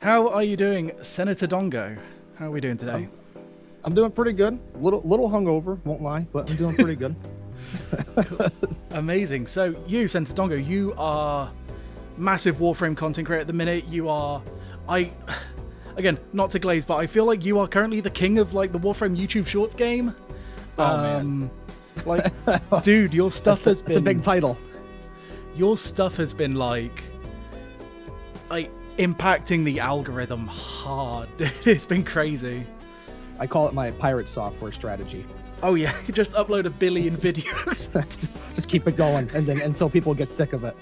How are you doing, Senator Dongo? How are we doing today? I'm doing pretty good. Little hungover, won't lie, but I'm doing pretty good. Cool. Amazing. So you, Senator Dongo, you are massive Warframe content creator at the minute. You are, again, not to glaze, but I feel like you are currently the king of like the Warframe YouTube Shorts game. Oh man, like, dude, your stuff has been. It's a big title. Your stuff has been like impacting the algorithm hard. It's been crazy. I call it my pirate software strategy. Oh yeah, just upload 1 billion videos. just keep it going, and then until people get sick of it.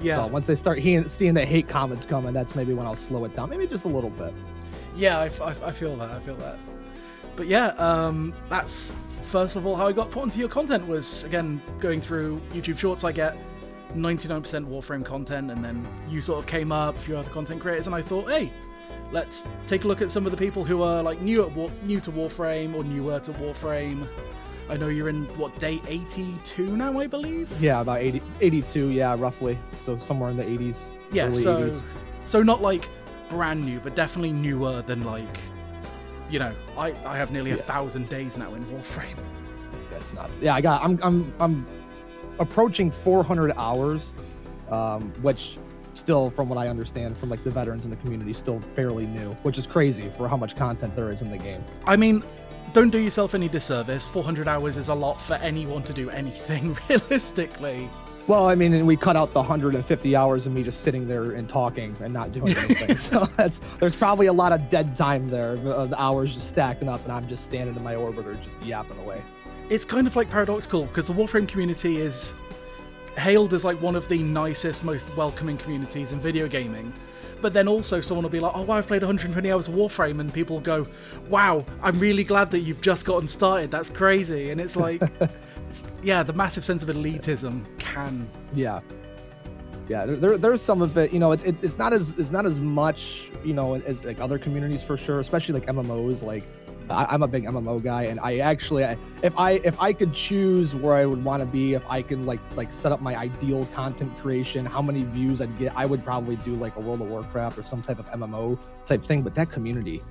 Yeah. So once they start seeing the hate comments coming, that's maybe when I'll slow it down, maybe just a little bit. Yeah, I feel that. I feel that. But yeah, that's first of all how I got put onto your content was again going through YouTube Shorts. I get 99% Warframe content, and then you sort of came up, a few other content creators, and I thought, hey, let's take a look at some of the people who are like new to Warframe or newer to Warframe. I know you're in what, day 82 now, I believe. Yeah, about 82. Yeah, roughly. So somewhere in the 80s. Yeah, early 80s. So not like brand new, but definitely newer than like, you know, I have nearly 1,000 days now in Warframe. That's nuts. Yeah, I'm approaching 400 hours, which still, from what I understand from like the veterans in the community, still fairly new, which is crazy for how much content there is in the game. I mean, don't do yourself any disservice. 400 hours is a lot for anyone to do anything, realistically. Well, I mean, and we cut out the 150 hours of me just sitting there and talking and not doing anything. So there's probably a lot of dead time there, of the hours just stacking up, and I'm just standing in my orbiter just yapping away. It's kind of like paradoxical, because the Warframe community is hailed as like one of the nicest, most welcoming communities in video gaming. But then also someone will be like, oh wow, I've played 120 hours of Warframe, and people will go, wow, I'm really glad that you've just gotten started, that's crazy. And it's like, yeah, the massive sense of elitism can... Yeah, there's some of it, you know, it's not as much, you know, as like other communities for sure, especially like MMOs. Like I'm a big MMO guy, and I actually, if I could choose where I would want to be, if I can like set up my ideal content creation, how many views I'd get, I would probably do like a World of Warcraft or some type of MMO type thing. But that community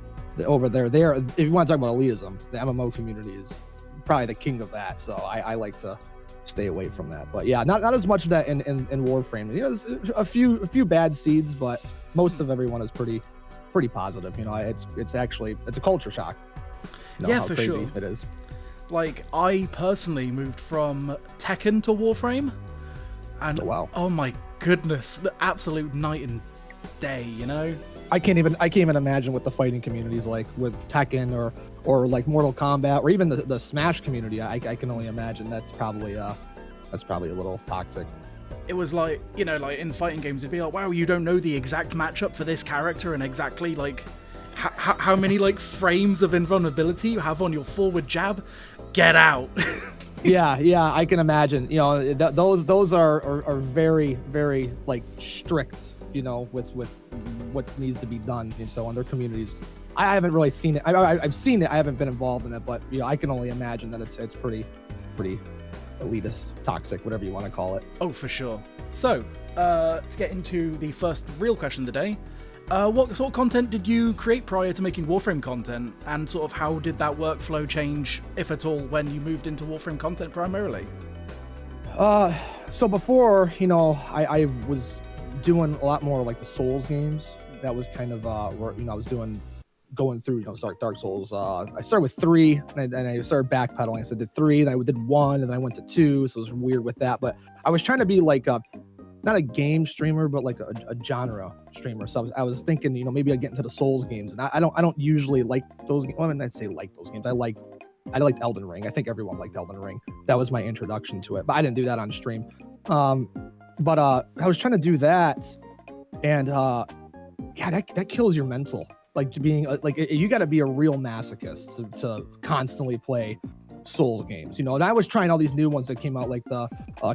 over there, if you want to talk about elitism, the MMO community is probably the king of that. So I like to stay away from that. But yeah, not as much of that in Warframe. You know, there's a few bad seeds, but most of everyone is pretty positive. You know, it's a culture shock. You know, yeah, how for crazy sure. It is. Like, I personally moved from Tekken to Warframe, and oh my goodness, the absolute night and day, you know? I can't even imagine what the fighting community is like with Tekken or like Mortal Kombat, or even the Smash community. I can only imagine that's probably a little toxic. It was like, you know, like in fighting games, it'd be like, wow, you don't know the exact matchup for this character and exactly like how many like frames of invulnerability you have on your forward jab. Get out. yeah, I can imagine. You know, those are very, very like strict, you know, with what needs to be done. And so on their communities, I haven't really seen it. I've seen it. I haven't been involved in it, but you know, I can only imagine that it's pretty elitist, toxic, whatever you want to call it. Oh, for sure. So, to get into the first real question of the day, what sort of content did you create prior to making Warframe content, and sort of how did that workflow change, if at all, when you moved into Warframe content primarily? So before, you know, I was doing a lot more like the Souls games. That was kind of where, you know, I was going through, you know, Dark Souls. I started with 3, and I started backpedaling. So I did 3, and I did 1, and then I went to 2. So it was weird with that. But I was trying to be like not a game streamer, but like a genre streamer. So I was thinking, you know, maybe I'd get into the Souls games, and I don't usually like those games. Well, I mean, I'd say like those games. I liked Elden Ring. I think everyone liked Elden Ring. That was my introduction to it, but I didn't do that on stream. But I was trying to do that, and yeah, that kills your mental. Like being like, you got to be a real masochist to constantly play Souls games, you know. And I was trying all these new ones that came out, like the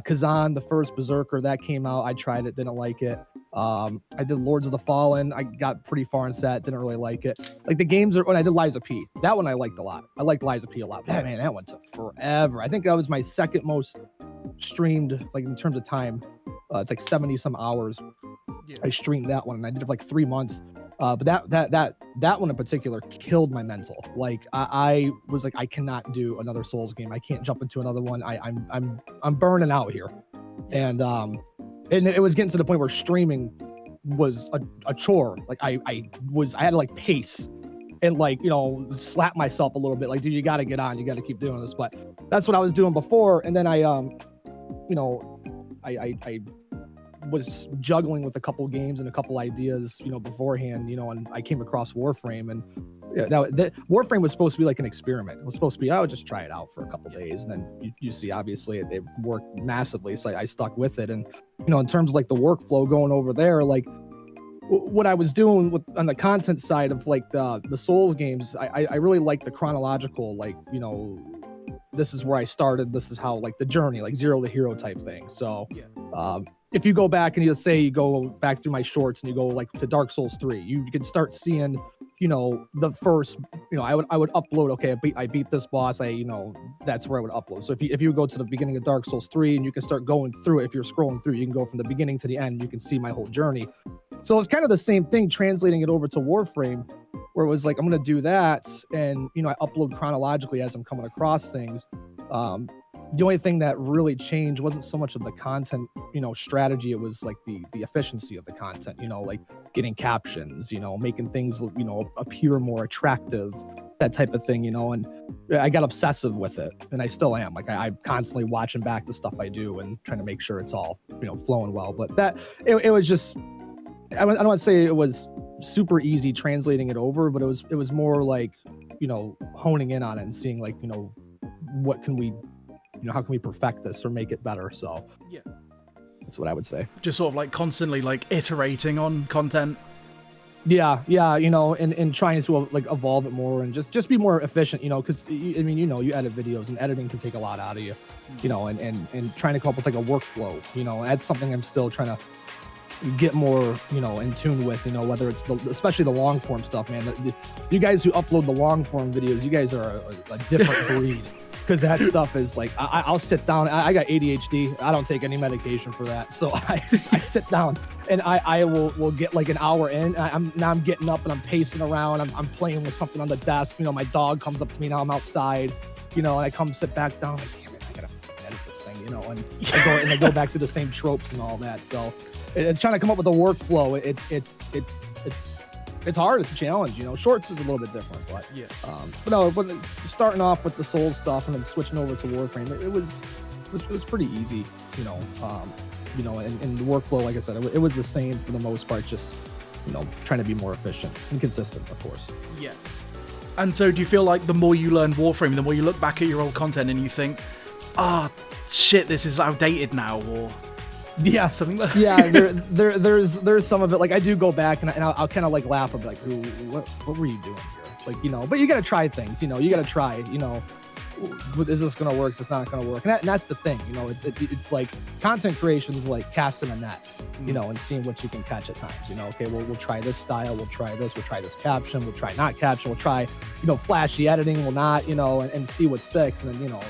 Kazan, the first Berserker that came out. I tried it, didn't like it. I did Lords of the Fallen. I got pretty far into that, didn't really like it. Like the games when I did Lies of P, that one I liked a lot. I liked Lies of P a lot. But man, that one took forever. I think that was my second most streamed, like in terms of time. It's like 70 some hours. Yeah. I streamed that one, and I did it for like 3 months. But that one in particular killed my mental. Like I was like, I cannot do another Souls game. I can't jump into another one. I'm burning out here. And it was getting to the point where streaming was a chore. Like I had to like pace and like, you know, slap myself a little bit. Like, dude, you got to get on. You got to keep doing this. But that's what I was doing before. And then I was juggling with a couple games and a couple ideas, you know, beforehand, you know, and I came across Warframe, and that Warframe was supposed to be like an experiment. It was supposed to be, I would just try it out for a couple days, and then you see, obviously it worked massively. So I stuck with it. And, you know, in terms of like the workflow going over there, like what I was doing on the content side of like the Souls games, I really like the chronological, like, you know, this is where I started, this is how, like, the journey, like zero to hero type thing. So if you go back and you go back through my shorts and you go like to Dark Souls 3, you can start seeing, you know, the first, you know, I would upload, okay, I beat this boss, you know, that's where I would upload. So if you go to the beginning of Dark Souls 3 and you can start going through it, if you're scrolling through, you can go from the beginning to the end, you can see my whole journey. So it's kind of the same thing, translating it over to Warframe, where it was like, I'm going to do that, and, you know, I upload chronologically as I'm coming across things. The only thing that really changed wasn't so much of the content, you know, strategy. It was like the efficiency of the content, you know, like getting captions, you know, making things, you know, appear more attractive, that type of thing, you know. And I got obsessive with it, and I still am. Like I'm constantly watching back the stuff I do and trying to make sure it's all, you know, flowing well. But it was just, I don't want to say it was super easy translating it over, but it was more like, you know, honing in on it and seeing like, you know, what can we, you know, how can we perfect this or make it better? So yeah, that's what I would say. Just sort of like constantly like iterating on content. Yeah, you know, and trying to like evolve it more and just be more efficient, you know, because I mean, you know, you edit videos and editing can take a lot out of you, you know, and trying to come up with like a workflow, you know, that's something I'm still trying to get more, you know, in tune with, you know, whether it's especially the long form stuff, man. You guys who upload the long form videos, you guys are a different breed, because that stuff is like, I'll sit down. I got ADHD. I don't take any medication for that, so I sit down and I will get like an hour in. I'm getting up and I'm pacing around. I'm playing with something on the desk. You know, my dog comes up to me now. I'm outside. You know, and I come sit back down. Like, damn it, I gotta edit this thing. You know, and I go back to the same tropes and all that. So it's trying to come up with a workflow. It's hard. It's a challenge, you know. Shorts is a little bit different, but yeah. But no, when starting off with the Souls stuff and then switching over to Warframe, it was pretty easy, you know. You know, and the workflow, like I said, it was the same for the most part. Just, you know, trying to be more efficient and consistent, of course. Yeah. And so, do you feel like the more you learn Warframe, the more you look back at your old content and you think, shit, this is outdated now, or yeah, something like yeah, there's some of it. Like I do go back and I'll kind of like laugh. I'm like, what were you doing here? Like, you know, but you got to try things, you know, you got to try, you know, is this going to work? Is this not going to work? And that's the thing, you know, it's like content creation is like casting a net, you know, and seeing what you can catch at times, you know. Okay, we'll try this style. We'll try this. We'll try this caption. We'll try not caption. We'll try, you know, flashy editing. We'll not, you know, and see what sticks. And then, you know,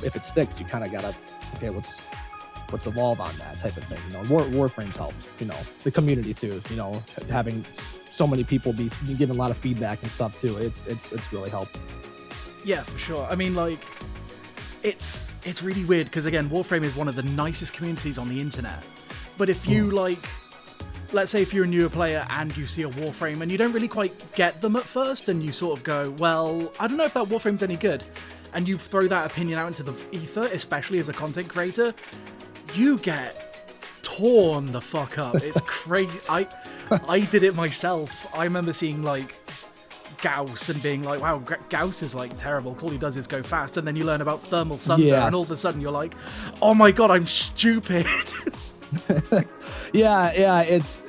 if it sticks, you kind of got to, okay, let's evolve on that type of thing, you know. Warframe's helped, you know, the community too, you know, having so many people be giving a lot of feedback and stuff too. It's really helped. Yeah, for sure. I mean, like, it's really weird because, again, Warframe is one of the nicest communities on the internet. But if you like, let's say if you're a newer player and you see a Warframe and you don't really quite get them at first, and you sort of go, well, I don't know if that Warframe's any good, and you throw that opinion out into the ether, especially as a content creator, you get torn the fuck up. It's crazy. I did it myself. I remember seeing like Gauss and being like, wow, Gauss is like terrible. All he does is go fast. And then you learn about thermal thunder, and all of a sudden you're like, oh my god, I'm stupid. yeah, it's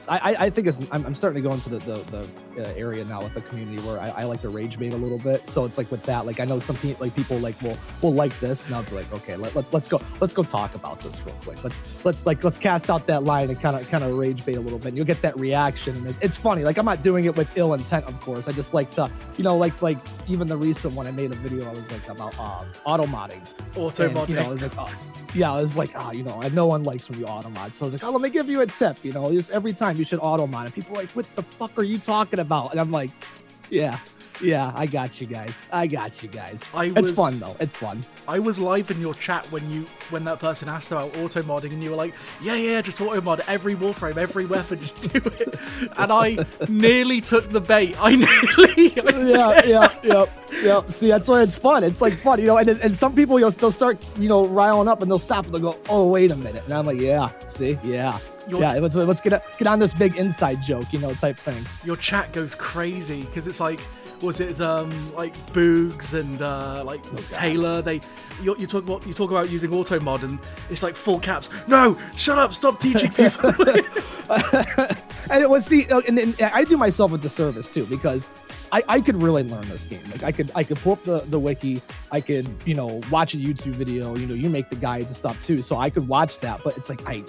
I think I'm starting to go into the area now with the community where I like to rage bait a little bit. So it's like with that, like I know some people like will like this, and I'll be like, okay, let's go talk about this real quick. Let's cast out that line and kind of rage bait a little bit. And you'll get that reaction, and it's funny. Like I'm not doing it with ill intent, of course. I just like to, you know, like even the recent one I made a video, I was like about auto modding. Auto modding. You know, I was like, you know, no one likes when you auto mod. So I was like, let me give you a tip. You know, just every time you should auto mod. And people are like, what the fuck are you talking about? And I'm like, yeah, I got you guys. It's fun though. It's fun. I was live in your chat when that person asked about auto modding, and you were like, yeah, just auto mod every Warframe, every weapon, just do it. And I nearly took the bait. Yeah. See, that's why it's fun. It's like fun, you know. And some people, they'll start, you know, riling up, and they'll stop and they'll go, oh, wait a minute. And I'm like, yeah. Let's get on this big inside joke, you know, type thing. Your chat goes crazy because it's like, like Boogs and Taylor. You talk about using auto mod, and it's like full caps. No, shut up! Stop teaching people. And it was and I do myself a disservice too, because I could really learn this game. Like I could pull up the wiki. I could, you know, watch a YouTube video. You know, you make the guides and stuff too, so I could watch that. But it's like I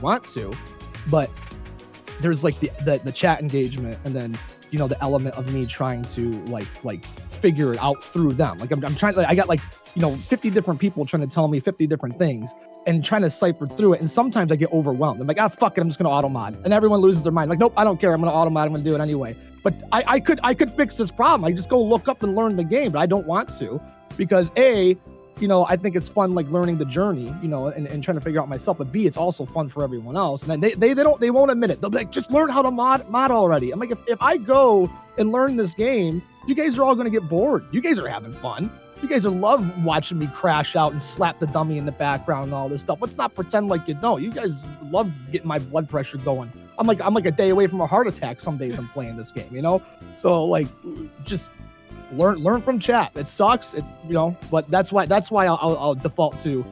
want to, but there's like the chat engagement, and then, you know, the element of me trying to like figure it out through them. Like I'm trying to, I got like, you know, 50 different people trying to tell me 50 different things and trying to cipher through it. And sometimes I get overwhelmed. I'm like, fuck it, I'm just gonna auto mod. And everyone loses their mind. Like, nope, I don't care. I'm gonna auto mod. I'm gonna do it anyway. But I could fix this problem. I just go look up and learn the game, but I don't want to, because A, you know, I think it's fun, like learning the journey, you know, and trying to figure out myself. But B, it's also fun for everyone else. And then they won't admit it. They'll be like, just learn how to mod already. I'm like, if I go and learn this game, you guys are all going to get bored. You guys are having fun. You guys love watching me crash out and slap the dummy in the background and all this stuff. Let's not pretend like you don't. You guys love getting my blood pressure going. I'm like a day away from a heart attack some days I'm playing this game, you know? So like, just learn from chat. It sucks. It's, you know, but that's why I'll default to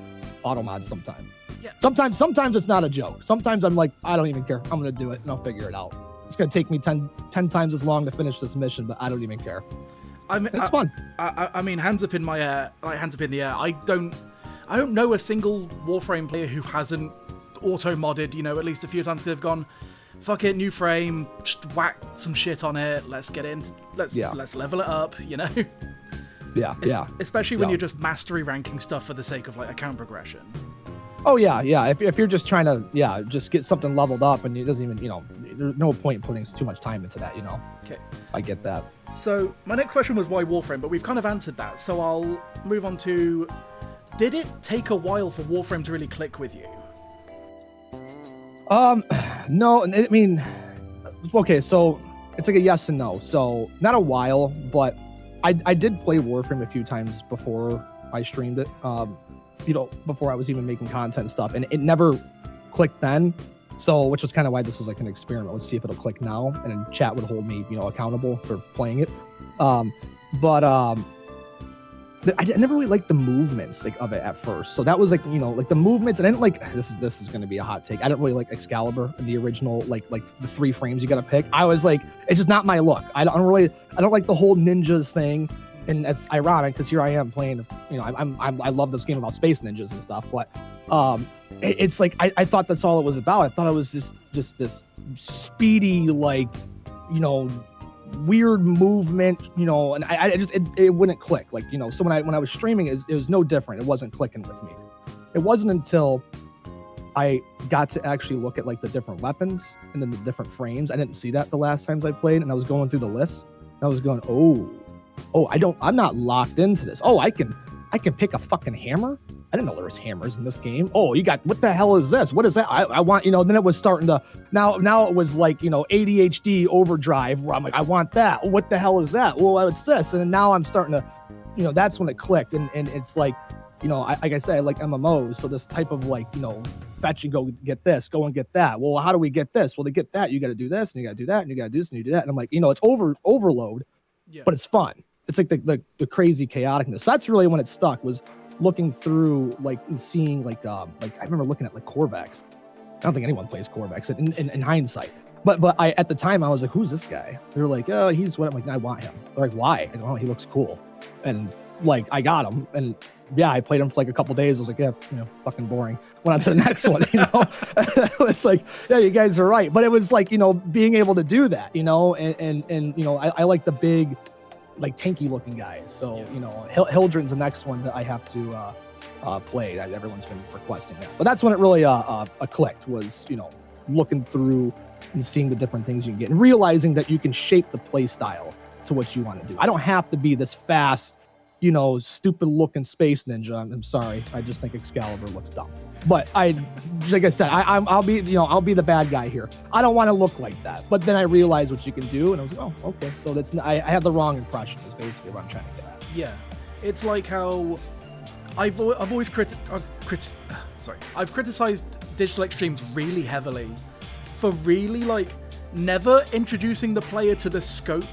auto mod sometimes. Yeah. Sometimes it's not a joke. Sometimes I'm like, I don't even care. I'm going to do it and I'll figure it out. It's going to take me 10 times as long to finish this mission, but I don't even care. It's fun. I mean, hands up in the air. I don't know a single Warframe player who hasn't auto modded, you know, at least a few times. They've gone, fuck it, new frame, just whack some shit on it. Let's get in. Let's level it up, you know. Yeah. Especially when you're just mastery ranking stuff for the sake of like account progression. Oh yeah. If you're just trying to just get something leveled up, and it doesn't even, you know, there's no point in putting too much time into that, you know. Okay. I get that. So my next question was why Warframe, but we've kind of answered that. So I'll move on to, did it take a while for Warframe to really click with you? No, I mean, okay, so it's like a yes and no. So not a while, but I did play Warframe a few times before I streamed it, you know, before I was even making content and stuff, and it never clicked then. So, which was kind of why this was like an experiment. Let's see if it'll click now, and then chat would hold me, you know, accountable for playing it. I never really liked the movements of it at first. So that was like, you know, like the movements, and I didn't like, this is going to be a hot take. I didn't really like Excalibur in the original, like the 3 frames you got to pick. I was like, it's just not my look. I don't like the whole ninjas thing. And it's ironic because here I am playing, you know, I love this game about space ninjas and stuff, but it's like, I thought that's all it was about. I thought it was just this speedy, like, you know, weird movement, you know, and I just it wouldn't click, like, you know. So when I was streaming, it was no different. It wasn't clicking with me. It wasn't until I got to actually look at like the different weapons and then the different frames. I didn't see that the last times I played, and I was going through the list, and I was going, I'm not locked into this. I can pick a fucking hammer. I didn't know there was hammers in this game. What the hell is this? What is that? I want, you know, then it was starting to, now it was like, you know, ADHD overdrive, where I'm like, I want that. What the hell is that? Well, it's this. And then now I'm starting to, you know, that's when it clicked. And it's like, you know, like I say, I like MMOs. So this type of like, you know, fetch and go get this, go and get that. Well, how do we get this? Well, to get that, you got to do this, and you got to do that, and you got to do this, and you do that. And I'm like, you know, it's overload, but it's fun. It's like the crazy chaoticness. So that's really when it stuck, was looking through, like, and seeing, like I remember looking at like Corvax. I don't think anyone plays Corvax in hindsight, but I, at the time, I was like, who's this guy? They were like, oh, he's what? I'm like, I want him. They're like, why? I go, oh, he looks cool. And like, I got him, and yeah, I played him for like a couple days. I was like, yeah, you know, fucking boring. Went on to the next one, you know. It's like, yeah, you guys are right. But it was like, you know, being able to do that, you know, and you know, I like the big, like, tanky looking guys. So, you know, Hildren's the next one that I have to play. Everyone's been requesting that. But that's when it really clicked, was, you know, looking through and seeing the different things you can get and realizing that you can shape the play style to what you want to do. I don't have to be this fast, you know, stupid looking space ninja. I'm sorry. I just think Excalibur looks dumb. But like I said, I'll be the bad guy here. I don't want to look like that. But then I realized what you can do, and I was like, oh, okay. So I had the wrong impression. Is basically what I'm trying to get at. Yeah, it's like how I've always criticized Digital Extremes really heavily for really like never introducing the player to the scope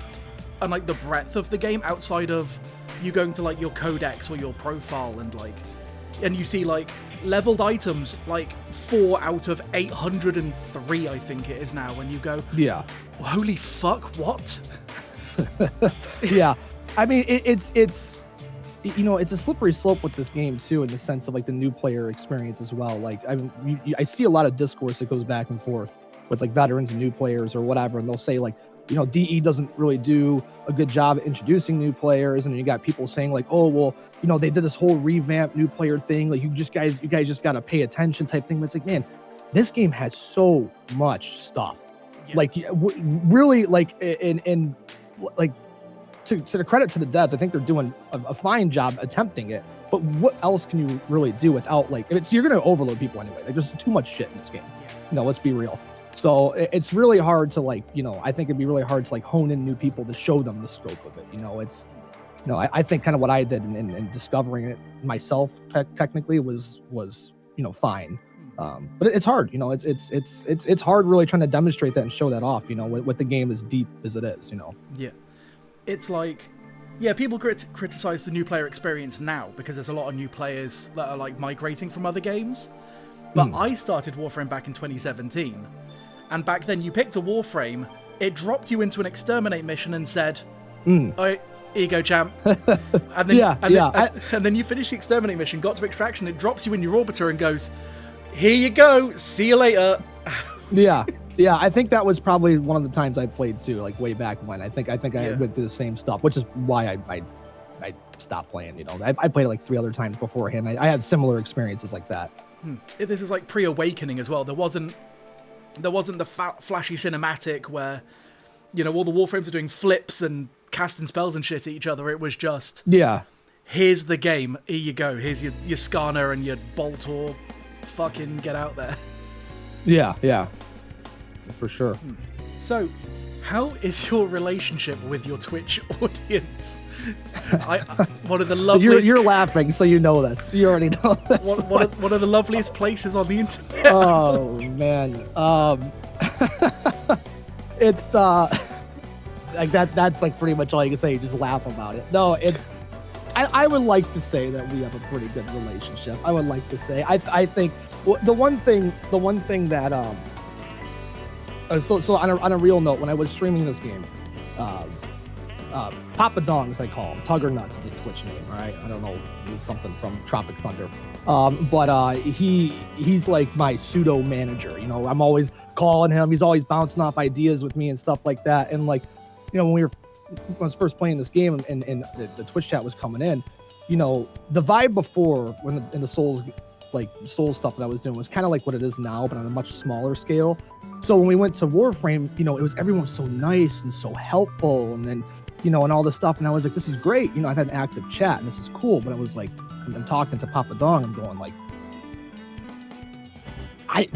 and like the breadth of the game outside of you going to like your codex or your profile and you see like leveled items like 4 out of 803 I think it is now, and you go, yeah, holy fuck, what? Yeah, I mean it's you know, it's a slippery slope with this game too, in the sense of like the new player experience as well. Like I see a lot of discourse that goes back and forth with like veterans and new players or whatever, and they'll say like, you know, DE doesn't really do a good job at introducing new players, and then you got people saying like, oh well, you know, they did this whole revamp new player thing, like you guys just got to pay attention type thing. But it's like, man, this game has so much stuff. Yeah. Like really, like in like to the credit to the devs, I think they're doing a fine job attempting it. But what else can you really do without like you're gonna overload people anyway. Like there's too much shit in this game. You know, let's be real. So it's really hard to like, you know, I think it'd be really hard to like hone in new people to show them the scope of it. You know, it's, you know, I think kind of what I did in discovering it myself technically was, you know, fine. But it's hard, you know, it's hard really trying to demonstrate that and show that off, you know, with the game as deep as it is, you know? Yeah. It's like, yeah, people criticize the new player experience now because there's a lot of new players that are like migrating from other games. But I started Warframe back in 2017. And back then you picked a Warframe, it dropped you into an exterminate mission and said, all right, here you go, champ. And then, and then you finish the exterminate mission, got to extraction, it drops you in your orbiter and goes, here you go, see you later. Yeah, I think that was probably one of the times I played too, like way back when. I think I went through the same stuff, which is why I stopped playing, you know. I played it like 3 other times beforehand. I had similar experiences like that. This is like pre-Awakening as well. There wasn't the flashy cinematic where, you know, all the Warframes are doing flips and casting spells and shit at each other. It was just, here's the game, here you go, here's your Skarner and your Boltor, fucking get out there. Yeah, for sure. So, how is your relationship with your Twitch audience? One of the loveliest... You're laughing, so you know this. You already know this. One of the loveliest places on the internet. Oh, man. It's, like, that's, like, pretty much all you can say. You just laugh about it. No, it's... I would like to say that we have a pretty good relationship. I would like to say. I think... The one thing that... So on a real note, when I was streaming this game, Papa Dong, as I call him, Tugger Nuts is his Twitch name, all right? I don't know, it was something from Tropic Thunder. But he's like my pseudo manager, you know. I'm always calling him, he's always bouncing off ideas with me and stuff like that. And like, you know, when I was first playing this game and the Twitch chat was coming in, you know, the vibe before when in the Souls stuff that I was doing was kind of like what it is now, but on a much smaller scale. So when we went to Warframe, you know, everyone was so nice and so helpful, and then, you know, and all this stuff. And I was like, this is great. You know, I've had an active chat and this is cool. But I was like, I'm talking to Papa Dong and going like, I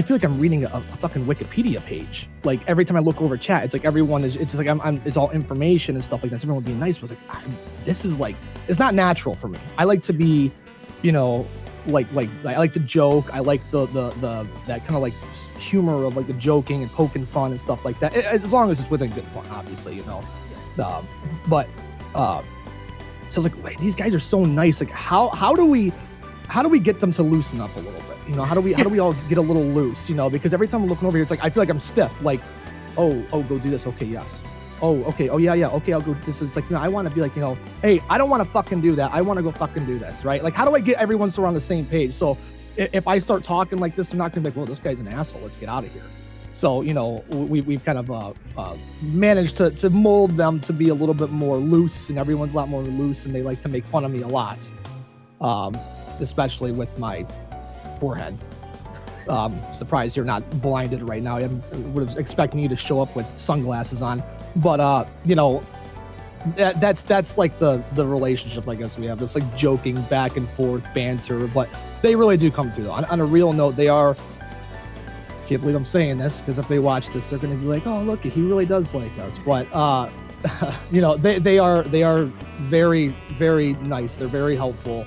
feel like I'm reading a fucking Wikipedia page. Like every time I look over chat, it's like it's all information and stuff like that. Everyone being nice. But I was like, this is like, it's not natural for me. I like to be, you know, like I like to joke. I like the that kind of like humor of like the joking and poking fun and stuff like that. As long as it's within good fun, obviously, you know. So I was like, wait, these guys are so nice. Like, how do we get them to loosen up a little bit? You know, how do we all get a little loose? You know, because every time I'm looking over here, it's like I feel like I'm stiff. Like, oh, go do this. Okay, yes. Oh, okay. Oh, yeah. Okay, I'll go. This is like, you know, I want to be like, you know, hey, I don't want to fucking do that. I want to go fucking do this, right? Like, how do I get everyone so we're on the same page? So if I start talking like this, they're not gonna be like, well, this guy's an asshole. Let's get out of here. So, you know, we've kind of managed to mold them to be a little bit more loose, and everyone's a lot more loose, and they like to make fun of me a lot, especially with my forehead. Surprised you're not blinded right now. I would have expecting you to show up with sunglasses on, but you know, that's like the relationship I guess we have. This like joking back and forth banter, but they really do come through. On a real note, they are. Can't believe I'm saying this because if they watch this, they're gonna be like, "Oh, look, he really does like us." But you know, they are very, very nice. They're very helpful.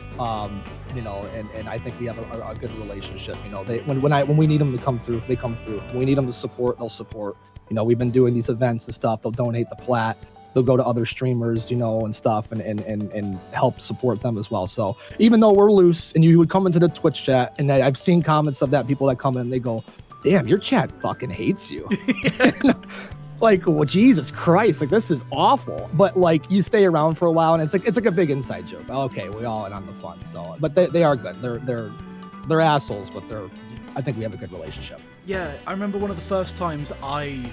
You know, and I think we have a good relationship. You know, when we need them to come through, they come through. When we need them to support, they'll support. You know, we've been doing these events and stuff. They'll donate the plat. They'll go to other streamers, you know, and stuff, and help support them as well. So even though we're loose, and you would come into the Twitch chat, and I've seen comments of that, people that come in and they go, "Damn, your chat fucking hates you." Like, well, Jesus Christ, like this is awful. But like, you stay around for a while, and it's like a big inside joke. Okay, we all in on the fun. So, but they are good. They're assholes, but I think we have a good relationship. Yeah, I remember one of the first times I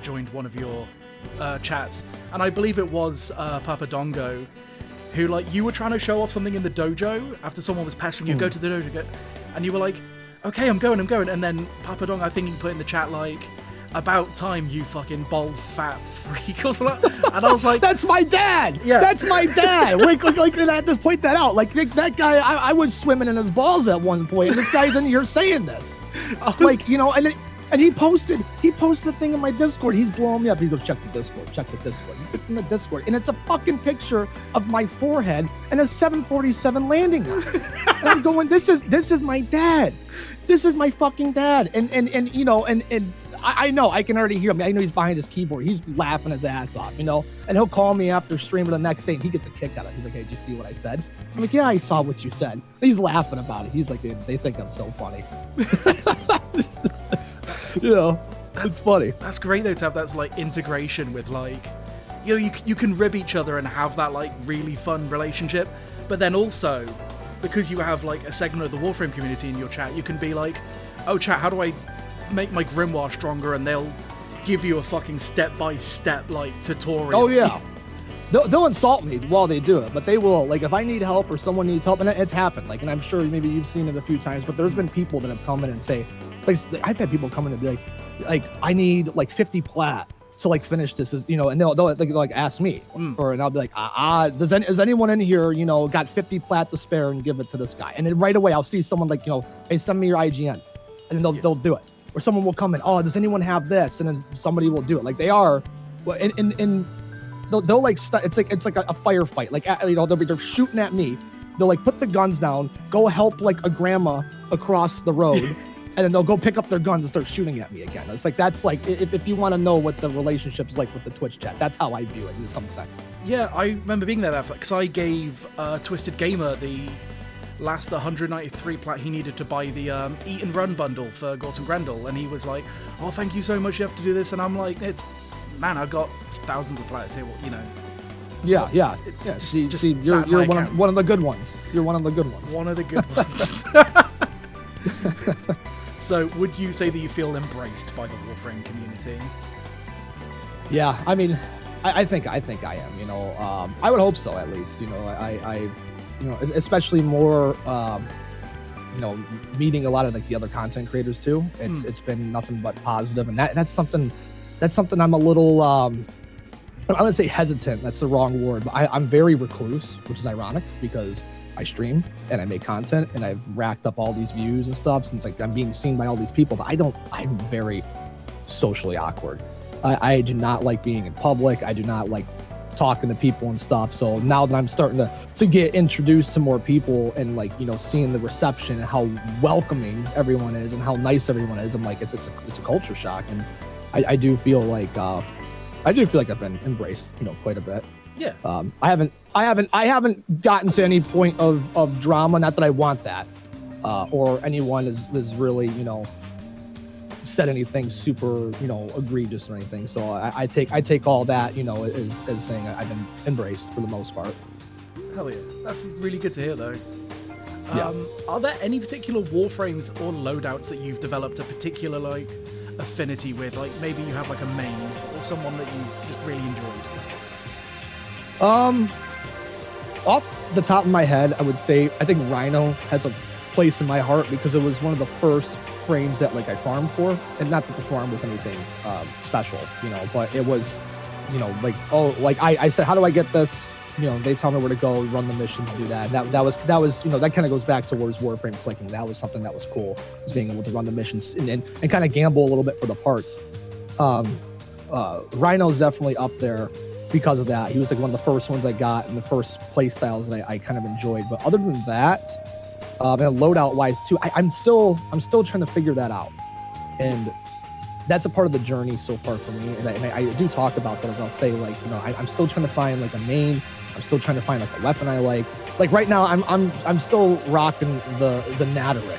joined one of your chats, and I believe it was Papa Dongo, who like you were trying to show off something in the dojo after someone was pestering you, go to the dojo, and you were like, okay, I'm going, and then Papa Dongo, I think he put in the chat like, about time, you fucking bald fat freak or something. And I was like, that's my dad. Yeah, that's my dad. like I had to point that out. Like that guy, I was swimming in his balls at one point, and this guy's in here saying this. Like, you know, and he posted a thing in my Discord. He's blowing me up. He goes, check the Discord. It's in the Discord, and it's a fucking picture of my forehead and a 747 landing on it. And I'm going, this is my dad. This is my fucking dad. And you know, and I know, I can already hear him. I know he's behind his keyboard. He's laughing his ass off, you know? And he'll call me after stream or the next day, and he gets a kick out of it. He's like, hey, did you see what I said? I'm like, yeah, I saw what you said. He's laughing about it. He's like, they think I'm so funny. You know, it's funny. That's great, though, to have that, like, integration with, like, you know, you can rib each other and have that, like, really fun relationship. But then also, because you have, like, a segment of the Warframe community in your chat, you can be like, oh, chat, how do I make my grimoire stronger? And they'll give you a fucking step-by-step like tutorial. Oh yeah, they'll insult me while they do it, but they will, like, if I need help or someone needs help, and it's happened, like, and I'm sure maybe you've seen it a few times, but there's been people that have come in and say, like, I've had people come in and be like I need like 50 plat to like finish this, you know, and they'll like ask me, or and I'll be like, is anyone in here, you know, got 50 plat to spare, and give it to this guy, and then right away I'll see someone like, you know, hey, send me your IGN, and then they'll do it. Or someone will come in, oh, does anyone have this? And then somebody will do it. Like, they are, well, and they'll like, it's like a firefight. Like, you know, they're shooting at me. They'll like put the guns down, go help like a grandma across the road, and then they'll go pick up their guns and start shooting at me again. It's like, that's like, if you want to know what the relationship's like with the Twitch chat, that's how I view it in some sense. Yeah, I remember being there because I gave Twisted Gamer the last 193 plat he needed to buy the Eat and Run bundle for Gorse and Grendel, and he was like, oh, thank you so much, you have to do this. And I'm like, man, I've got thousands of plats here, you know. Yeah. You're one of the good ones. You're one of the good ones. One of the good ones. So would you say that you feel embraced by the Warframe community? Yeah, I mean, I think I am, you know. I would hope so, at least, you know. I've, you know, especially more, you know, meeting a lot of like the other content creators too. It's been nothing but positive, and that's something I'm a little, I wouldn't say hesitant. That's the wrong word, but I'm very recluse, which is ironic because I stream and I make content and I've racked up all these views and stuff. So it's like I'm being seen by all these people, but I'm very socially awkward. I do not like being in public. I do not like talking to people and stuff. So now that I'm starting to get introduced to more people and, like, you know, seeing the reception and how welcoming everyone is and how nice everyone is, I'm like, it's a culture shock, and I do feel like I've been embraced, you know, quite a bit. Yeah. I haven't gotten to any point of drama. Not that I want that, or anyone is really, you know, said anything super, you know, egregious or anything. So I take all that, you know, as saying I've been embraced for the most part. Hell yeah, that's really good to hear, though. Yeah. Are there any particular Warframes or loadouts that you've developed a particular like affinity with? Like maybe you have like a main or someone that you've just really enjoyed. Off the top of my head, I would say I think Rhino has a place in my heart because it was one of the first frames that like I farmed for, and not that the farm was anything special, you know, but it was, you know, like, oh, like I said, how do I get this? You know, they tell me where to go, run the missions, do that. And that was, you know, that kind of goes back towards Warframe clicking. That was something that was cool, was being able to run the missions and kind of gamble a little bit for the parts. Rhino's definitely up there because of that. He was like one of the first ones I got and the first play styles that I kind of enjoyed. But other than that, and loadout wise too, I'm still trying to figure that out. And that's a part of the journey so far for me. And I do talk about that, as I'll say, like, you know, I'm still trying to find like a main. I'm still trying to find like a weapon I like. Like right now, I'm still rocking the Natterick.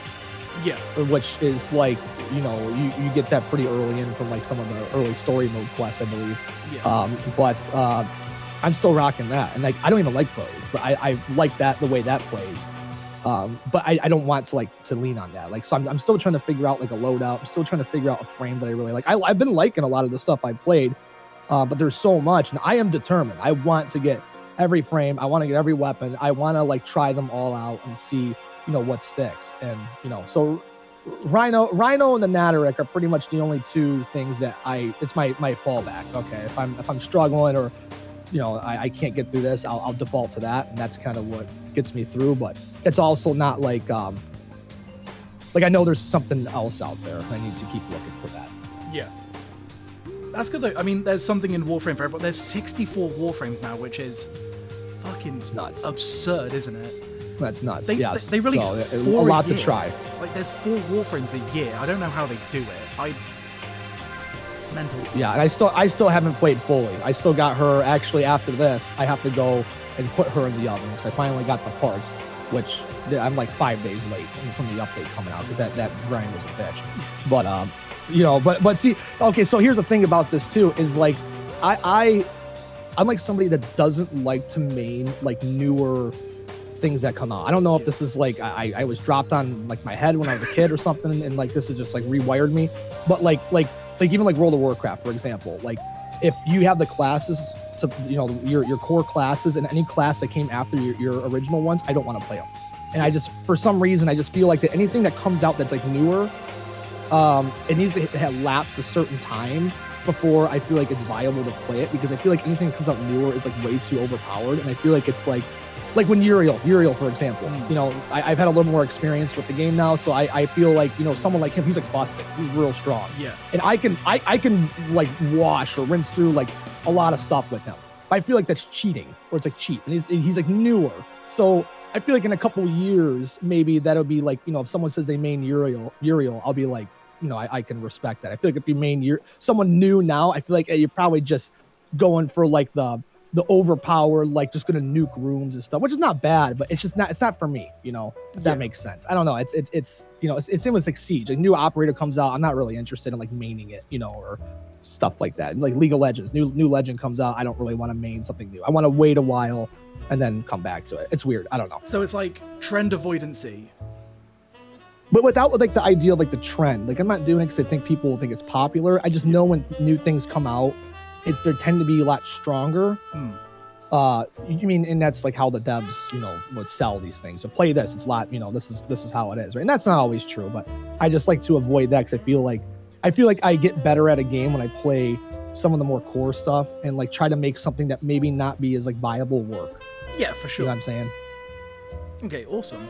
Yeah. Which is like, you know, you get that pretty early in from like some of the early story mode quests, I believe. Yeah. But I'm still rocking that, and like I don't even like bows, but I like that the way that plays. But I don't want to lean on that. Like, so I'm still trying to figure out like a loadout. I'm still trying to figure out a frame that I really like. I've been liking a lot of the stuff I played, but there's so much, and I am determined. I want to get every frame. I want to get every weapon. I want to like try them all out and see, you know, what sticks. And, you know, so Rhino and the Natterick are pretty much the only two things that it's my fallback. Okay. If I'm struggling or, you know, I can't get through this, I'll default to that. And that's kind of what gets me through, but it's also not like I know there's something else out there. I need to keep looking for that. Yeah. That's good though. I mean, there's something in Warframe for everyone. There's 64 Warframes now, which is fucking nuts. Absurd, isn't it? That's nuts. They release a lot to try. Like, there's 4 Warframes a year. I don't know how they do it. Mental. Yeah, and I still haven't played fully. I still got her. Actually, after this, I have to go and put her in the oven because I finally got the parts, which I'm like 5 days late from the update coming out because that grind was a bitch. But you know, but see, okay, so here's the thing about this too is like I'm like somebody that doesn't like to main like newer things that come out. I don't know if this is like I was dropped on like my head when I was a kid or something, and like this is just like rewired me. But like even like World of Warcraft, for example, like if you have the classes to, you know, your core classes and any class that came after your original ones, I don't want to play them. And I just, for some reason, I just feel like that anything that comes out that's like newer, it needs to have lapsed a certain time before I feel like it's viable to play it, because I feel like anything that comes out newer is like way too overpowered. And I feel like it's like when Uriel, for example, you know, I've had a little more experience with the game now, so I feel like, you know, someone like him, he's like busted, he's real strong. Yeah. And I can like wash or rinse through like a lot of stuff with him. I feel like that's cheating, or it's like cheap, and he's like newer. So I feel like in a couple years, maybe that'll be like, you know, if someone says they main Uriel, I'll be like, you know, I can respect that. I feel like if you main someone new now, I feel like you're probably just going for like the overpowered, like just gonna nuke rooms and stuff, which is not bad, but it's not for me, you know, if that makes sense. I don't know. It's you know, it's same with like Siege. Like new operator comes out, I'm not really interested in like maining it, you know, or stuff like that. Like League of Legends, new legend comes out, I don't really want to main something new. I want to wait a while and then come back to it. It's weird. I don't know. So it's like trend avoidancy. But without like the idea of like the trend. Like I'm not doing it because I think people will think it's popular. I just know when new things come out, they tend to be a lot stronger. You mean, and that's like how the devs, you know, would sell these things. So play this, it's a lot, you know, this is how it is, right? And that's not always true, but I just like to avoid that because I feel like I get better at a game when I play some of the more core stuff and like try to make something that maybe not be as like viable work. Yeah, for sure. You know what I'm saying? Okay, awesome.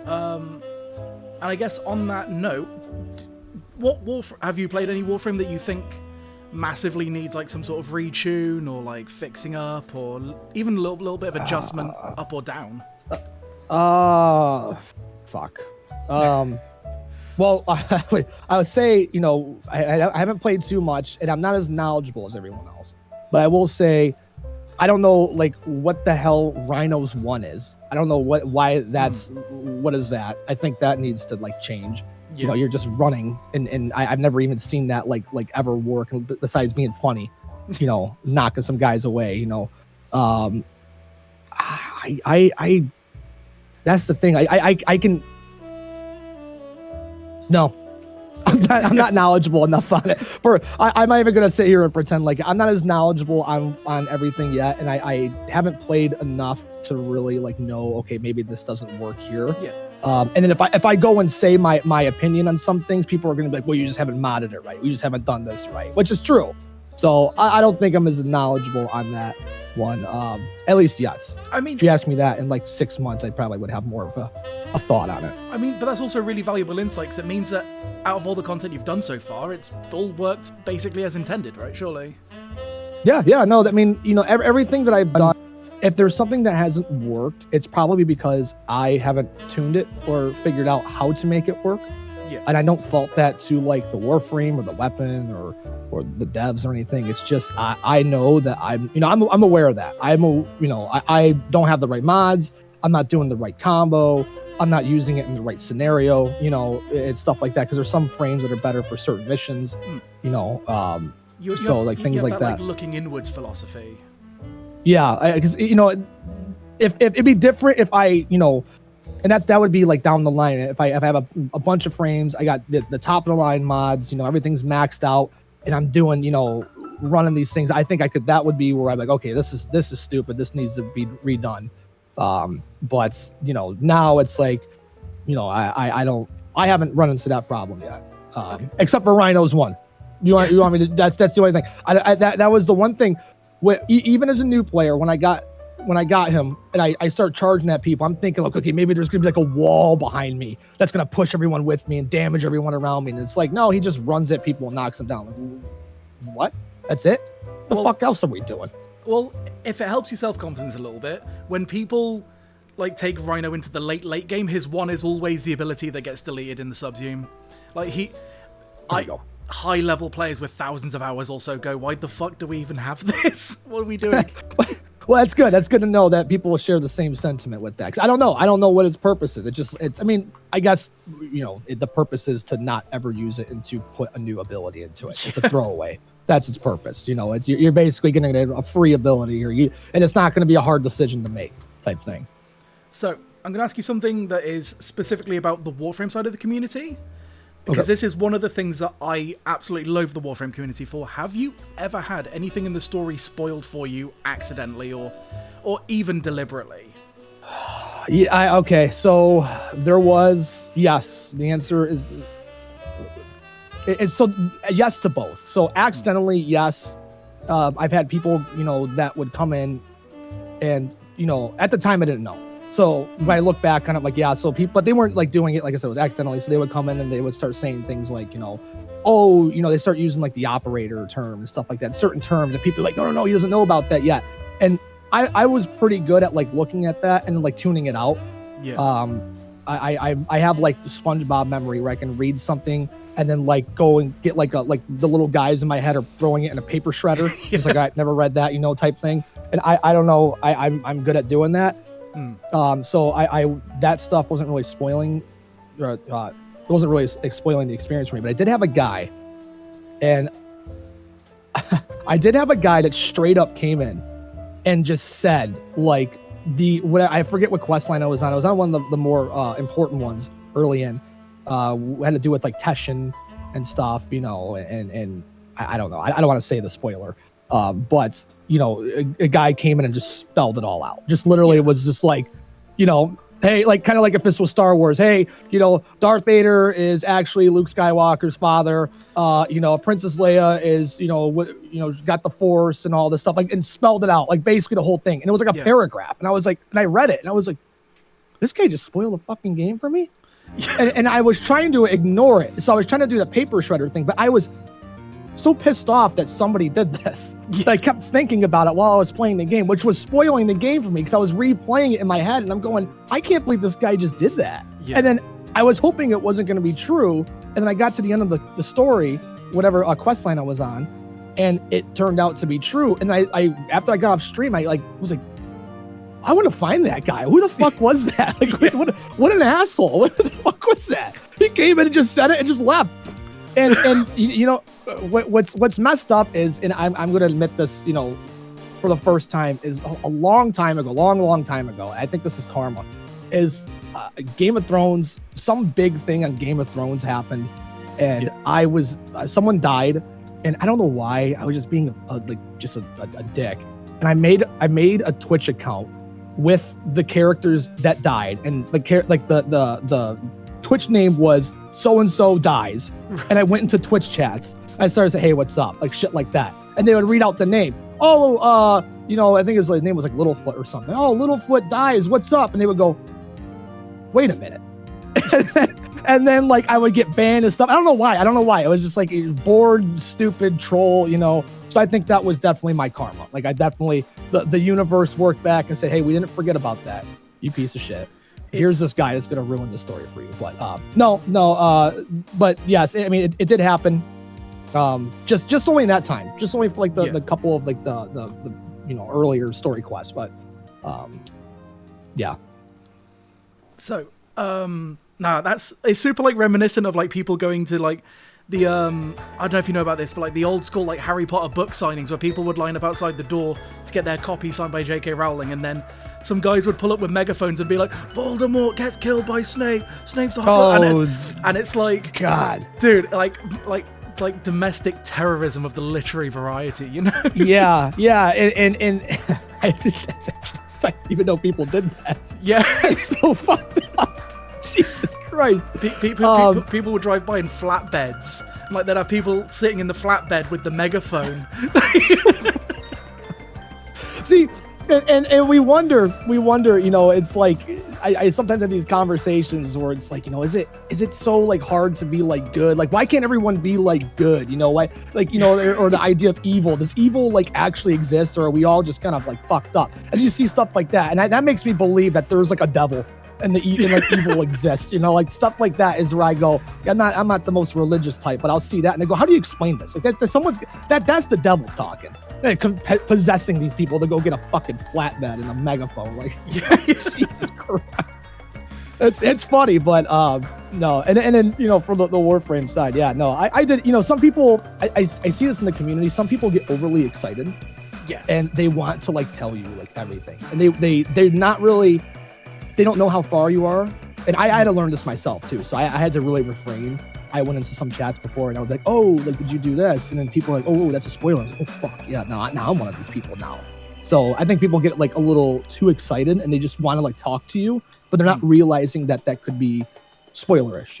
And I guess on that note, have you played any Warframe that you think massively needs like some sort of retune or like fixing up or even a little bit of adjustment up or down? Fuck. Well, I would say, you know, I haven't played too much and I'm not as knowledgeable as everyone else, but I will say I don't know like what the hell Rhino's 1 is. I don't know why that's what is that. I think that needs to like change. Yeah. You know, you're just running, and I've never even seen that like ever work besides being funny, you know, knocking some guys away. You know, I that's the thing. I can no. I'm not knowledgeable enough on it. I'm not even gonna sit here and pretend like I'm not as knowledgeable on everything yet, and I haven't played enough to really like know. Okay, maybe this doesn't work here. Yeah. And then if I go and say my opinion on some things, people are going to be like, well, you just haven't modded it right. You just haven't done this right, which is true. So I don't think I'm as knowledgeable on that one, at least yet. I mean, if you ask me that in like 6 months, I probably would have more of a thought on it. I mean, but that's also really valuable insight, because it means that out of all the content you've done so far, it's all worked basically as intended, right? Surely. Yeah, no, I mean, you know, everything that I've done, if there's something that hasn't worked, it's probably because I haven't tuned it or figured out how to make it work. Yeah. And I don't fault that to like the Warframe or the weapon or the devs or anything. It's just I know that I'm aware of that. I don't have the right mods. I'm not doing the right combo. I'm not using it in the right scenario. You know, it's stuff like that, because there's some frames that are better for certain missions. You know, things like that. Like looking inwards philosophy. Yeah, because you know, if it'd be different if I, you know, and that would be like down the line. If I have a bunch of frames, I got the top of the line mods, you know, everything's maxed out, and I'm doing, you know, running these things. I think that would be where I'm like, okay, this is stupid. This needs to be redone. But you know, now it's like, you know, I haven't run into that problem yet, except for Rhino's one. You want me to? That's the only thing. That was the one thing. Even as a new player, when I got him and I start charging at people, I'm thinking like, okay, maybe there's gonna be like a wall behind me that's gonna push everyone with me and damage everyone around me. And it's like, no, he just runs at people and knocks them down. Like, what? That's it? The fuck else are we doing? Well, if it helps your self-confidence a little bit, when people like take Rhino into the late game, his one is always the ability that gets deleted in the subsume. Like high-level players with thousands of hours also go, why the fuck do we even have this? What are we doing? Well, that's good. That's good to know that people will share the same sentiment with that. 'Cause I don't know what its purpose is. I mean, I guess, you know, the purpose is to not ever use it and to put a new ability into it. It's a throwaway. That's its purpose. You know, you're basically getting a free ability here, and it's not going to be a hard decision to make type thing. So I'm going to ask you something that is specifically about the Warframe side of the community. Because this is one of the things that I absolutely loathe the Warframe community for. Have you ever had anything in the story spoiled for you accidentally or even deliberately? Yeah, okay. So there was, yes. The answer is it's so yes to both. So accidentally, yes. I've had people, you know, that would come in and, you know, at the time I didn't know. So when I look back, kind of like, yeah, so people, but they weren't like doing it, like I said, it was accidentally. So they would come in and they would start saying things like, you know, oh, you know, they start using like the operator term and stuff like that, certain terms, and people are like, no, he doesn't know about that yet. And I was pretty good at like looking at that and like tuning it out. Yeah. I have like the SpongeBob memory where I can read something and then like go and get like the little guys in my head are throwing it in a paper shredder. It's like, I've never read that, you know, type thing. And I don't know, I'm good at doing that. So I that stuff wasn't really spoiling, it wasn't really spoiling the experience for me. But I did have a guy, and I did have a guy that straight up came in and just said like I forget what quest line I was on. I was on one of the more important ones early in. Had to do with like Teshin and stuff, you know, and I don't know. I don't want to say the spoiler, but you know, a guy came in and just spelled it all out. Just literally, it was just like, you know, hey, like kind of like if this was Star Wars. Hey, you know, Darth Vader is actually Luke Skywalker's father. You know, Princess Leia is, you know, got the Force and all this stuff, like, and spelled it out, like basically the whole thing. And it was like a paragraph. And I was like, and I read it, and I was like, this guy just spoiled the fucking game for me. And I was trying to ignore it. So I was trying to do the paper shredder thing, but I was so pissed off that somebody did this that I kept thinking about it while I was playing the game, which was spoiling the game for me because I was replaying it in my head and I'm going, I can't believe this guy just did that. Yeah. And then I was hoping it wasn't going to be true. And then I got to the end of the story, whatever quest line I was on, and it turned out to be true. And I after I got off stream, I was like, I want to find that guy. Who the fuck was that? Like, what an asshole. What the fuck was that? He came in and just said it and just left. And you know, what's messed up is, and I'm going to admit this, you know, for the first time, is a long time ago, long time ago, I think this is karma, is Game of Thrones, some big thing on Game of Thrones happened, and someone died, and I don't know why, I was just being a dick. And I made a Twitch account with the characters that died, and the Twitch name was so and so dies, and I went into Twitch chats. I started saying, "Hey, what's up?" Like shit like that, and they would read out the name. Oh, I think his name was like Littlefoot or something. Oh, Littlefoot dies. What's up? And they would go, "Wait a minute." And then like I would get banned and stuff. I don't know why. It was just like bored, stupid troll, So I think that was definitely my karma. Like I definitely, the universe worked back and said, "Hey, we didn't forget about that, you piece of shit. Here's this guy that's gonna ruin the story for you." But but yes, I mean it did happen. Just only in that time, just only for like the couple of like the earlier story quests. But yeah. So it's super like reminiscent of like people going to like the I don't know if you know about this, but like the old school like Harry Potter book signings where people would line up outside the door to get their copy signed by J.K. Rowling, and then some guys would pull up with megaphones and be like, "Voldemort gets killed by Snape. Snape's a horrible," and it's like, God, dude, like domestic terrorism of the literary variety, Yeah, and I that's actually, I didn't even know people did that. Yeah, it's so fucked up. Jesus Christ. People would drive by in flatbeds. Like they'd have people sitting in the flatbed with the megaphone. See, and we wonder, it's like I sometimes have these conversations where it's like, is it so like hard to be like good? Like why can't everyone be like good? Why or the idea of evil. Does evil like actually exist, or are we all just kind of like fucked up? And you see stuff like that, and that makes me believe that there's like a devil and evil exists, like stuff like that is where I go, I'm not the most religious type, but I'll see that and I go, how do you explain this? Like that's the devil talking, possessing these people to go get a fucking flatbed and a megaphone. Like, Jesus Christ. It's funny, but no. And then for the Warframe side, I did. Some people, I see this in the community. Some people get overly excited, and they want to like tell you like everything, and they're not really. They don't know how far you are. And I had to learn this myself too. So I had to really refrain. I went into some chats before and I was like, "Oh, like, did you do this?" And then people are like, "Oh, that's a spoiler." I was like, "Oh, fuck. Yeah, now I'm one of these people now." So I think people get like a little too excited and they just want to like talk to you, but they're not realizing that could be spoilerish,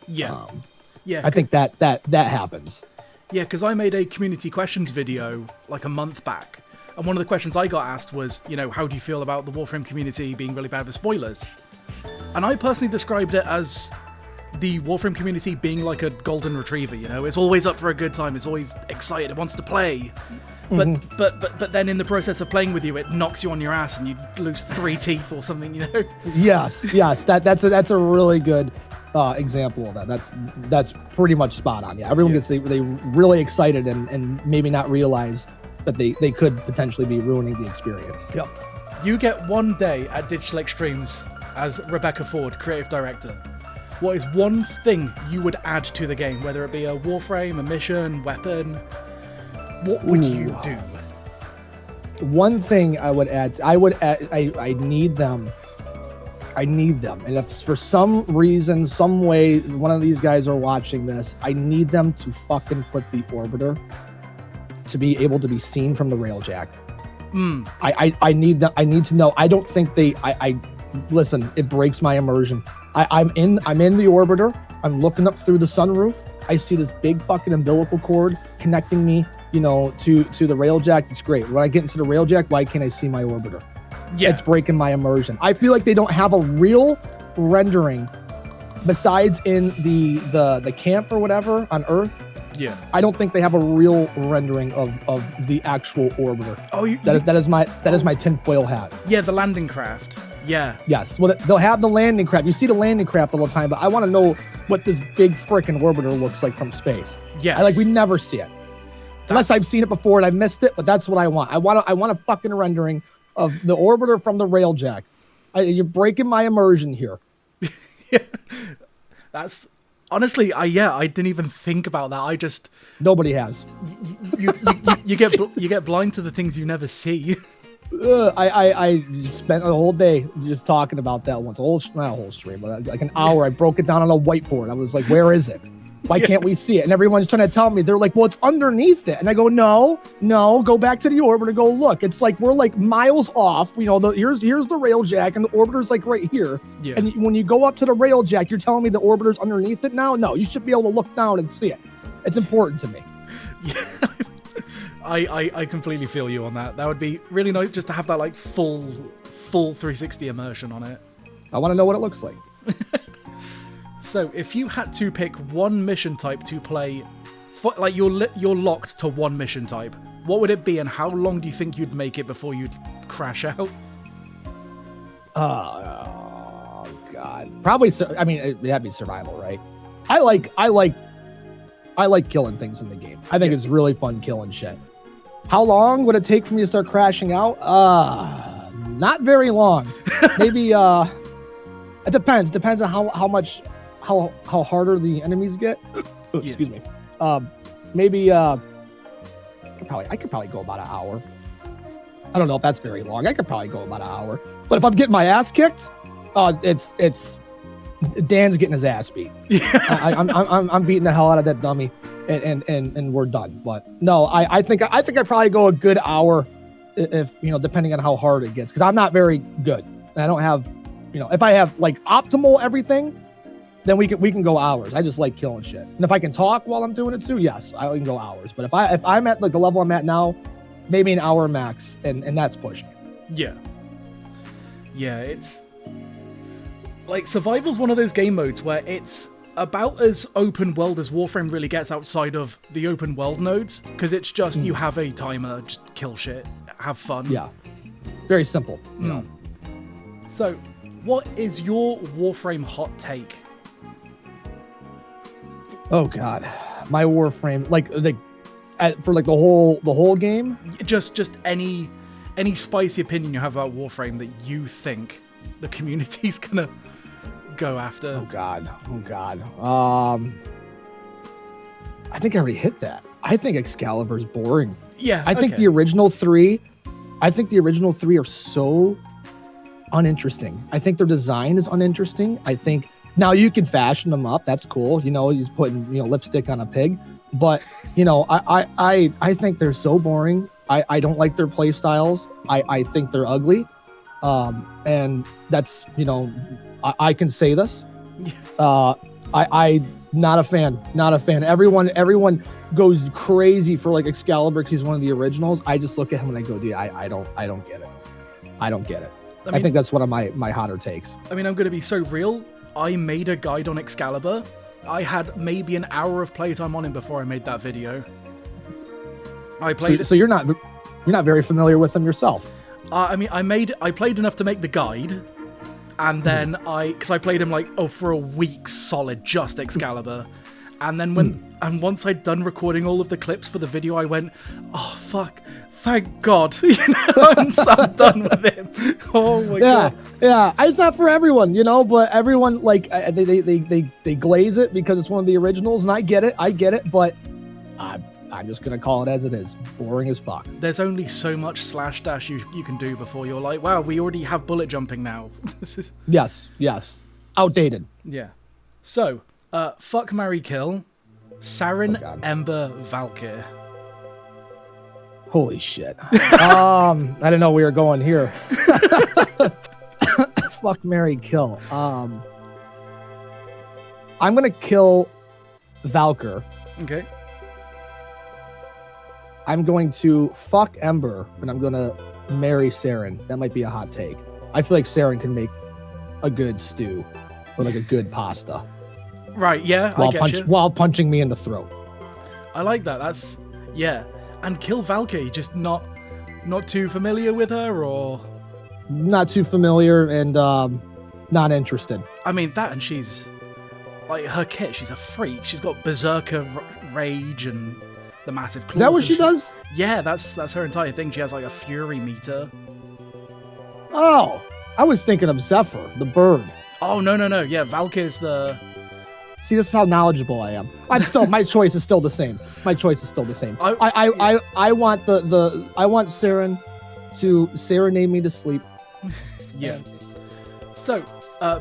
Yeah. I think that happens. Yeah, because I made a community questions video like a month back. And one of the questions I got asked was, how do you feel about the Warframe community being really bad with spoilers? And I personally described it as the Warframe community being like a golden retriever, It's always up for a good time. It's always excited. It wants to play. But then in the process of playing with you, it knocks you on your ass and you lose 3 teeth or something, Yes. That's a really good example of that. That's pretty much spot on. Yeah, everyone gets they really excited and maybe not realize that they could potentially be ruining the experience. Yep. You get 1 day at Digital Extremes as Rebecca Ford, creative director. What is one thing you would add to the game, whether it be a Warframe, a mission, weapon? What would you do? One thing I would add, I need them. And if for some reason, some way, one of these guys are watching this, I need them to fucking put the orbiter to be able to be seen from the railjack. I need that. I need to know. I don't think I listen, it breaks my immersion. I'm in the orbiter. I'm looking up through the sunroof. I see this big fucking umbilical cord connecting me, to the railjack. It's great. When I get into the railjack, why can't I see my orbiter? Yeah. It's breaking my immersion. I feel like they don't have a real rendering besides in the camp or whatever on Earth. Yeah. I don't think they have a real rendering of the actual orbiter. Oh, that is my tinfoil hat. Yeah, the landing craft. Yeah. Yes. Well, they'll have the landing craft. You see the landing craft all the time, but I want to know what this big freaking orbiter looks like from space. Yes. We never see it. Unless I've seen it before and I missed it, but that's what I want. I want a fucking rendering of the orbiter from the railjack. You're breaking my immersion here. Yeah. That's honestly, I didn't even think about that. Nobody has. You get blind to the things you never see. I spent a whole day just talking about that once. Not a whole stream, but like an hour. I broke it down on a whiteboard. I was like, where is it? Why can't we see it? And everyone's trying to tell me, they're like, well, it's underneath it. And I go, no, go back to the orbiter, go look. It's like, we're like miles off. You know, here's the rail jack and the orbiter's like right here. Yeah. And when you go up to the rail jack, you're telling me the orbiter's underneath it now? No, you should be able to look down and see it. It's important to me. Yeah. I completely feel you on that. That would be really nice just to have that like full 360 immersion on it. I want to know what it looks like. So, if you had to pick one mission type to play, like you're locked to one mission type, what would it be, and how long do you think you'd make it before you'd crash out? Oh God, probably. I mean, it'd be survival, right? I like killing things in the game. I think it's really fun killing shit. How long would it take for me to start crashing out? Not very long. Maybe. It depends. Depends on how harder the enemies get. Excuse me. Maybe I could probably go about an hour. I don't know if that's very long. I could probably go about an hour. But if I'm getting my ass kicked, it's Dan's getting his ass beat. Yeah. I'm beating the hell out of that dummy, and we're done. But no, I think I'd probably go a good hour, if depending on how hard it gets, because I'm not very good. I don't have, if I have like optimal everything, then we can go hours. I just like killing shit. And if I can talk while I'm doing it too, yes, I can go hours. But if I'm at like the level I'm at now, maybe an hour max, and that's pushing it. Yeah. Yeah, it's like survival's one of those game modes where it's about as open world as Warframe really gets outside of the open world nodes, because it's just you have a timer, just kill shit, have fun. Yeah. Very simple. So, what is your Warframe hot take? Oh God, my Warframe, for like the whole game. Just any spicy opinion you have about Warframe that you think the community's gonna go after. Oh God. I think I already hit that. I think Excalibur's boring. Yeah. I think the original three are so uninteresting. I think their design is uninteresting. I think now you can fashion them up. That's cool. He's putting lipstick on a pig. But I think they're so boring. I don't like their play styles. I think they're ugly. And that's I can say this. I not a fan. Everyone goes crazy for like Excalibur because he's one of the originals. I just look at him and I go, dude, I don't get it. I don't get it. I think that's one of my hotter takes. I mean, I'm going to be so real. I made a guide on Excalibur. I had maybe an hour of playtime on him before I made that video. I played. So you're not very familiar with him yourself. I played enough to make the guide, and then because I played him for a week solid, just Excalibur, and then once I'd done recording all of the clips for the video, I went, oh fuck, thank God, I'm done with him. Oh my God. Yeah, it's not for everyone, but everyone they glaze it because it's one of the originals, and I get it, but I'm just gonna call it as it is. Boring as fuck. There's only so much slash dash you can do before you're like, wow, we already have bullet jumping now. This is yes, outdated. Yeah. So, fuck, marry, kill, Saren, Ember, Valkyr. Holy shit. I didn't know we were going here. Fuck, marry, kill. I'm gonna kill Valkyr. Okay. I'm going to fuck Ember, and I'm going to marry Saren. That might be a hot take. I feel like Saren can make a good stew or like a good pasta. Right, yeah, while punching me in the throat. I like that. That's, yeah. And kill Valkyrie, just not too familiar with her, or? Not too familiar and not interested. I mean, that, and she's, like, her kit, she's a freak. She's got Berserker Rage and the massive claws. Is that what she does? Yeah, that's her entire thing. She has like a fury meter. Oh, I was thinking of Zephyr, the bird. Oh, no. Yeah, Valkyr's the... See, this is how knowledgeable I am. My choice is still the same. I want I want Saren to serenade me to sleep. Yeah. So,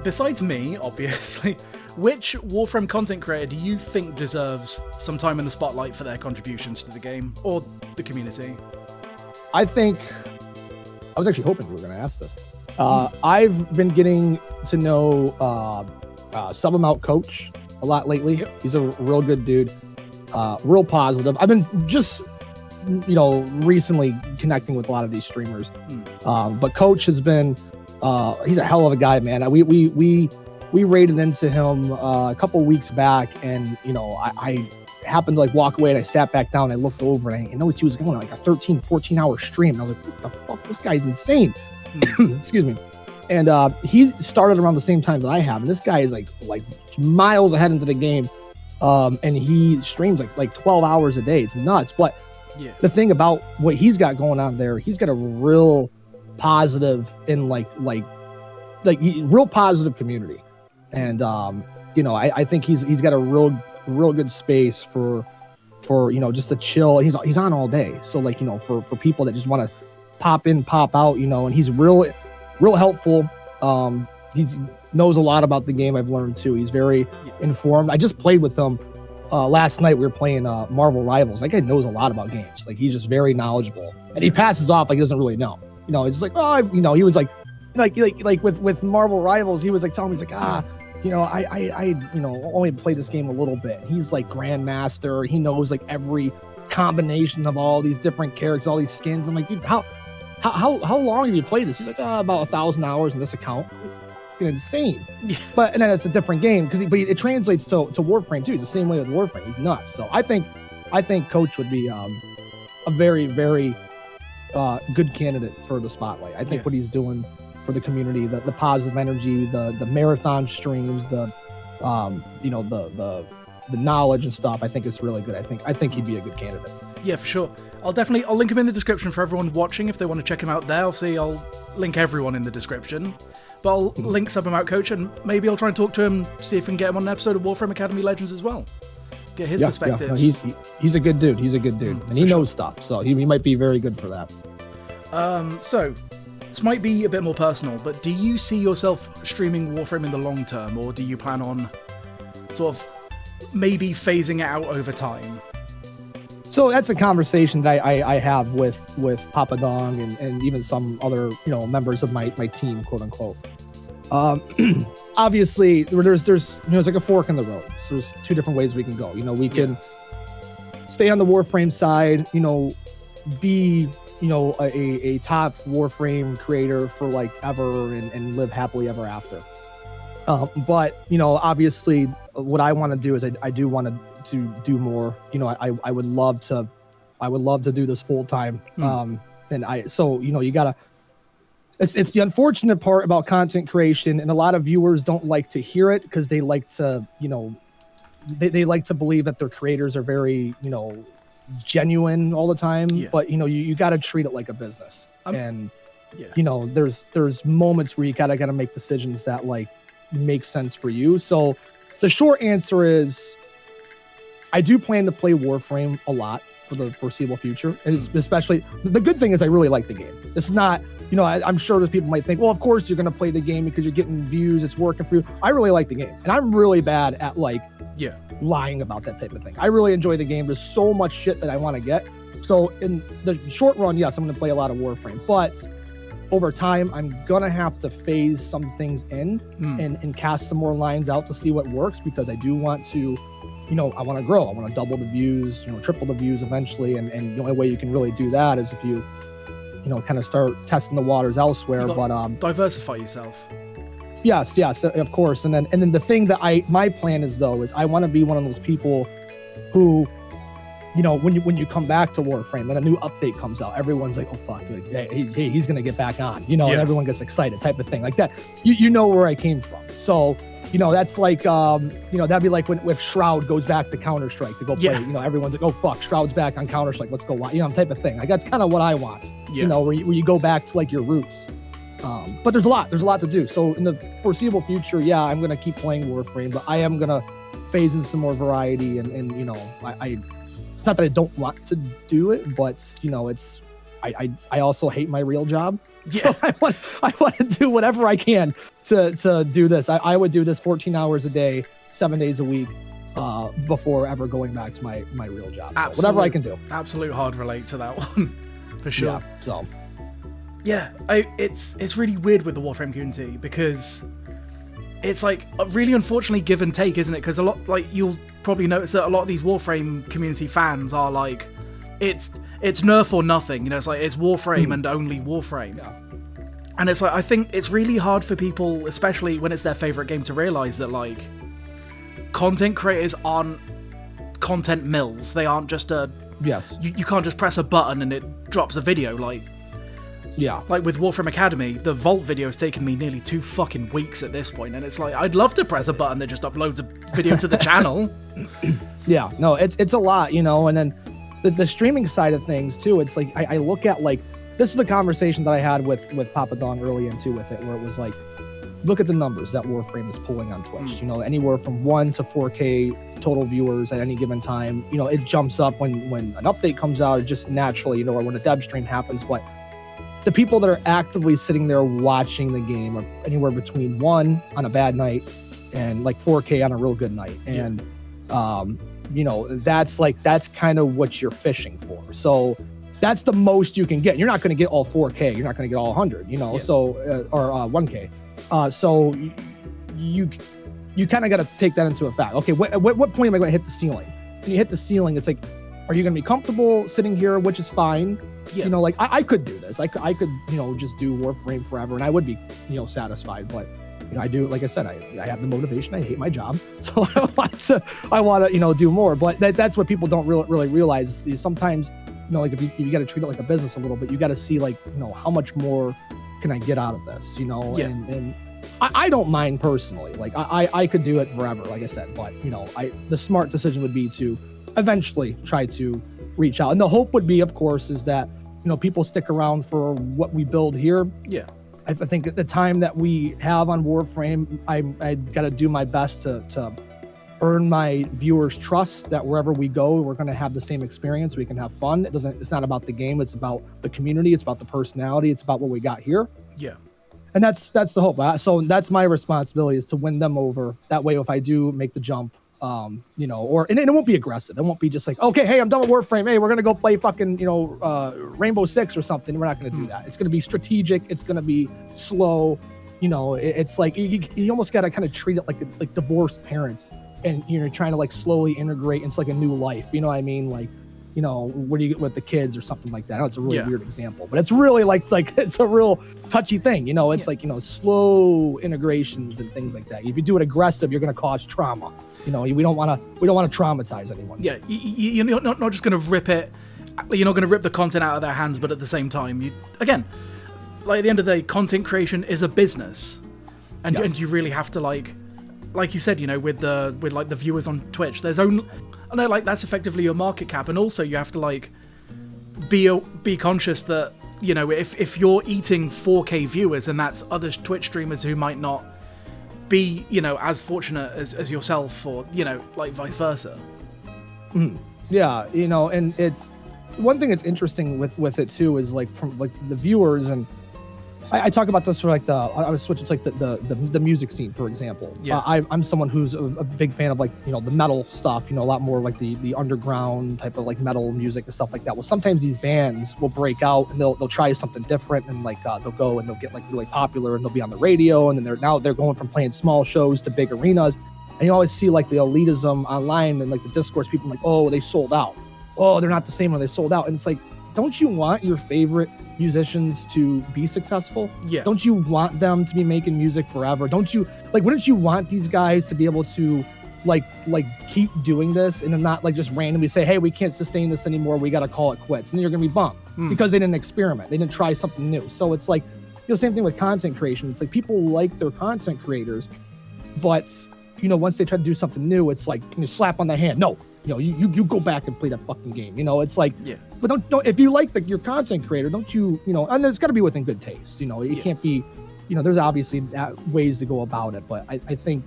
besides me, obviously, Which Warframe content creator do you think deserves some time in the spotlight for their contributions to the game or the community? I think I was actually hoping you were going to ask this. I've been getting to know Sub Amount Coach a lot lately. Yep. He's a real good dude, real positive. I've been just, recently connecting with a lot of these streamers. But Coach has been, he's a hell of a guy, man. We raided into him a couple weeks back, and I happened to walk away, and I sat back down, and I looked over, and I noticed he was going on a 13-14 hour stream, and I was like, what the fuck, this guy's insane. Excuse me. And he started around the same time that I have, and this guy is like miles ahead into the game, and he streams like 12 hours a day. It's nuts. But the thing about what he's got going on there, he's got a real positive and real positive community, and I think he's got a real good space for just to chill. He's on all day, so for people that just want to pop in, pop out, and he's real helpful. He knows a lot about the game. I've learned too. He's very informed. I just played with him last night. We were playing Marvel Rivals. That guy knows a lot about games. He's just very knowledgeable, and he passes off like he doesn't really know. It's just he was like with Marvel Rivals, he was telling me, he's I only played this game a little bit. He's Grandmaster. He knows every combination of all these different characters, all these skins. I'm like, dude, how long have you played this? He's about 1,000 hours in this account. Insane. And then it's a different game but it translates to Warframe too. It's the same way with Warframe. He's nuts. So I think Coach would be a very, very good candidate for the spotlight. I think what he's doing for the community, the positive energy, the marathon streams, the knowledge and stuff, I think it's really good. I think he'd be a good candidate. Yeah, for sure. I'll link him in the description for everyone watching if they want to check him out there. Obviously, I'll link everyone in the description. But I'll link Sub Him Out Coach, and maybe I'll try and talk to him, see if we can get him on an episode of Warframe Academy Legends as well. Get his perspectives. Yeah. No, he's a good dude. And he knows stuff, so he might be very good for that. So, this might be a bit more personal, but do you see yourself streaming Warframe in the long term, or do you plan on sort of maybe phasing it out over time? So that's a conversation that I have with Papa Dong and even some other members of my team, quote unquote. Obviously, there's it's like a fork in the road. So there's two different ways we can go. We can stay on the Warframe side, be a top Warframe creator for ever and live happily ever after. But obviously, what I want to do is I do want to do more. I would love to do this full time. You gotta. It's the unfortunate part about content creation, and a lot of viewers don't like to hear it because they like to they like to believe that their creators are very genuine all the time. But you got to treat it like a business, there's moments where you gotta make decisions that make sense for you. So the short answer is I do plan to play Warframe a lot for the foreseeable future, and it's especially the good thing is I really like the game. It's not I'm sure there's people might think, well, of course you're going to play the game because you're getting views, it's working for you. I really like the game, and I'm really bad at lying about that type of thing. I really enjoy the game. There's so much shit that I want to get. So in the short run, yes, I'm going to play a lot of Warframe, but over time, I'm going to have to phase some things in and cast some more lines out to see what works, because I do want to, I want to grow. I want to double the views, triple the views eventually. And the only way you can really do that is if you, kind of start testing the waters elsewhere. But diversify yourself. Yes, of course. And then the thing that my plan is I want to be one of those people who, when you come back to Warframe and a new update comes out, everyone's like, oh fuck, hey, he's gonna get back on, and everyone gets excited, type of thing like that. You know where I came from, so that's like that'd be like when if Shroud goes back to Counter-Strike to go play. Everyone's like, oh fuck, Shroud's back on Counter-Strike, let's go watch, type of thing. Like that's kind of what I want. Where you go back to your roots. But there's a lot to do. So in the foreseeable future, I'm gonna keep playing Warframe, but I am gonna phase in some more variety and it's not that I don't want to do it, but I also hate my real job. So I want to do whatever I can to do this. I would do this 14 hours a day 7 days a week before ever going back to my real job. So whatever I can do. Absolute hard relate to that one, for sure. Yeah, so. Yeah, it's really weird with the Warframe community because it's like really unfortunately give and take, isn't it? Because a lot, like, you'll probably notice that a lot of these Warframe community fans are like, it's nerf or nothing, you know, it's like it's Warframe and only Warframe. Yeah. And it's like, I think it's really hard for people, especially when it's their favorite game, to realize that like content creators aren't content mills. They aren't just you can't just press a button and it drops a video. Like with Warframe Academy, the Vault video has taken me nearly 2 fucking weeks at this point, and it's like, I'd love to press a button that just uploads a video to the channel. Yeah, no, it's a lot, you know. And then the streaming side of things too, it's like I look at, like, this is the conversation that I had with Papa Don early into with it, where it was like, look at the numbers that Warframe is pulling on Twitch. You know, anywhere from 1 to 4K total viewers at any given time. You know, it jumps up when an update comes out, just naturally, you know, or when a dev stream happens. But the people that are actively sitting there watching the game are anywhere between 1 on a bad night and like 4K on a real good night. And, you know, that's kind of what you're fishing for. So that's the most you can get. You're not going to get all 4K. You're not going to get all 100, you know, so, or 1K. So you kind of got to take that into effect. Okay, what point am I going to hit the ceiling? When you hit the ceiling, it's like, are you going to be comfortable sitting here, which is fine. You know, like I could do this. I could, you know, just do Warframe forever, and I would be, you know, satisfied. But, you know, I do, like I said, I have the motivation. I hate my job, so I want to, you know, do more. But that's what people don't really realize. Is sometimes, you know, like if you got to treat it like a business a little bit. You got to see, like, you know, how much more can I get out of this, you know? And I don't mind personally. Like I could do it forever, like I said. But, you know, the smart decision would be to eventually try to reach out, and the hope would be, of course, is that, you know, people stick around for what we build here. Yeah, I think at the time that we have on Warframe, I got to do my best to earn my viewers' trust that wherever we go, we're going to have the same experience. We can have fun. It's not about the game. It's about the community. It's about the personality. It's about what we got here. Yeah. And that's the hope. So that's my responsibility, is to win them over. That way, if I do make the jump, you know, and it won't be aggressive. It won't be just like, okay, hey, I'm done with Warframe. Hey, we're going to go play fucking, you know, Rainbow Six or something. We're not going to do that. It's going to be strategic. It's going to be slow. You know, it's like, you almost got to kind of treat it like divorced parents, and you're trying to like slowly integrate into like a new life. You know what I mean? Like, you know, what do you get with the kids or something like that? I know it's a really weird example, but it's really like it's a real touchy thing. You know, it's like, you know, slow integrations and things like that. If you do it aggressive, you're going to cause trauma. You know, we don't want to traumatize anyone. Yeah, you're not just going to rip it. You're not going to rip the content out of their hands, but at the same time, again, like at the end of the day, content creation is a business, and you really have to like you said, you know, with like the viewers on Twitch, there's only, I know, like, that's effectively your market cap, and also you have to like be conscious that, you know, if you're eating 4K viewers, and that's other Twitch streamers who might not be, you know, as fortunate as yourself, or, you know, like vice versa. Yeah, you know, and it's one thing that's interesting with it too is like from like the viewers, and I talk about this for like I was switching to like the music scene, for example. Yeah, I'm someone who's a big fan of, like, you know, the metal stuff, you know, a lot more like the underground type of like metal music and stuff like that. Well, sometimes these bands will break out and they'll try something different, and like they'll go and they'll get like really popular, and they'll be on the radio, and then they're going from playing small shows to big arenas. And you always see like the elitism online and like the discourse, people like, oh, they sold out. Oh, they're not the same when they sold out. And it's like, don't you want your favorite musicians to be successful? Yeah. Don't you want them to be making music forever? Don't you, like, wouldn't you want these guys to be able to like keep doing this, and then not like just randomly say, hey, we can't sustain this anymore, we got to call it quits? And then you're going to be bummed because they didn't experiment. They didn't try something new. So it's like, you know, same thing with content creation. It's like people like their content creators, but, you know, once they try to do something new, it's like, you know, slap on the hand. No, you know, you go back and play that fucking game. You know, it's like, but don't if you like your content creator, don't you know, and it's got to be within good taste. You know, it can't be, you know, there's obviously ways to go about it, but I think,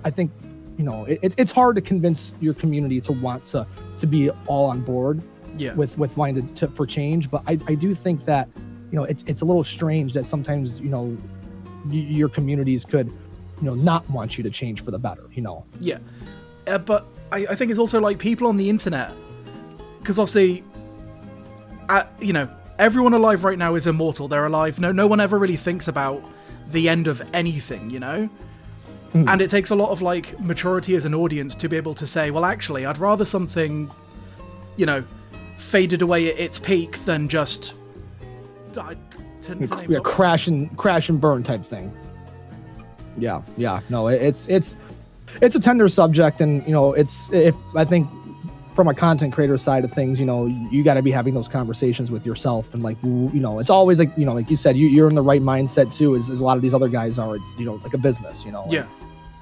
you know, it's hard to convince your community to want to be all on board with wanting for change. But I do think that, you know, it's a little strange that sometimes, you know, your communities could not want you to change for the better, Yeah. But I think it's also like people on the internet, because obviously, everyone alive right now is immortal. They're alive. No one ever really thinks about the end of anything, And it takes a lot of like maturity as an audience to be able to say, well, actually, I'd rather something, faded away at its peak than just crash and burn type thing. Yeah. No, it's a tender subject, and I think from a content creator side of things, you got to be having those conversations with yourself, and it's always like like you said, you're in the right mindset too, as a lot of these other guys are. It's like a business, Yeah.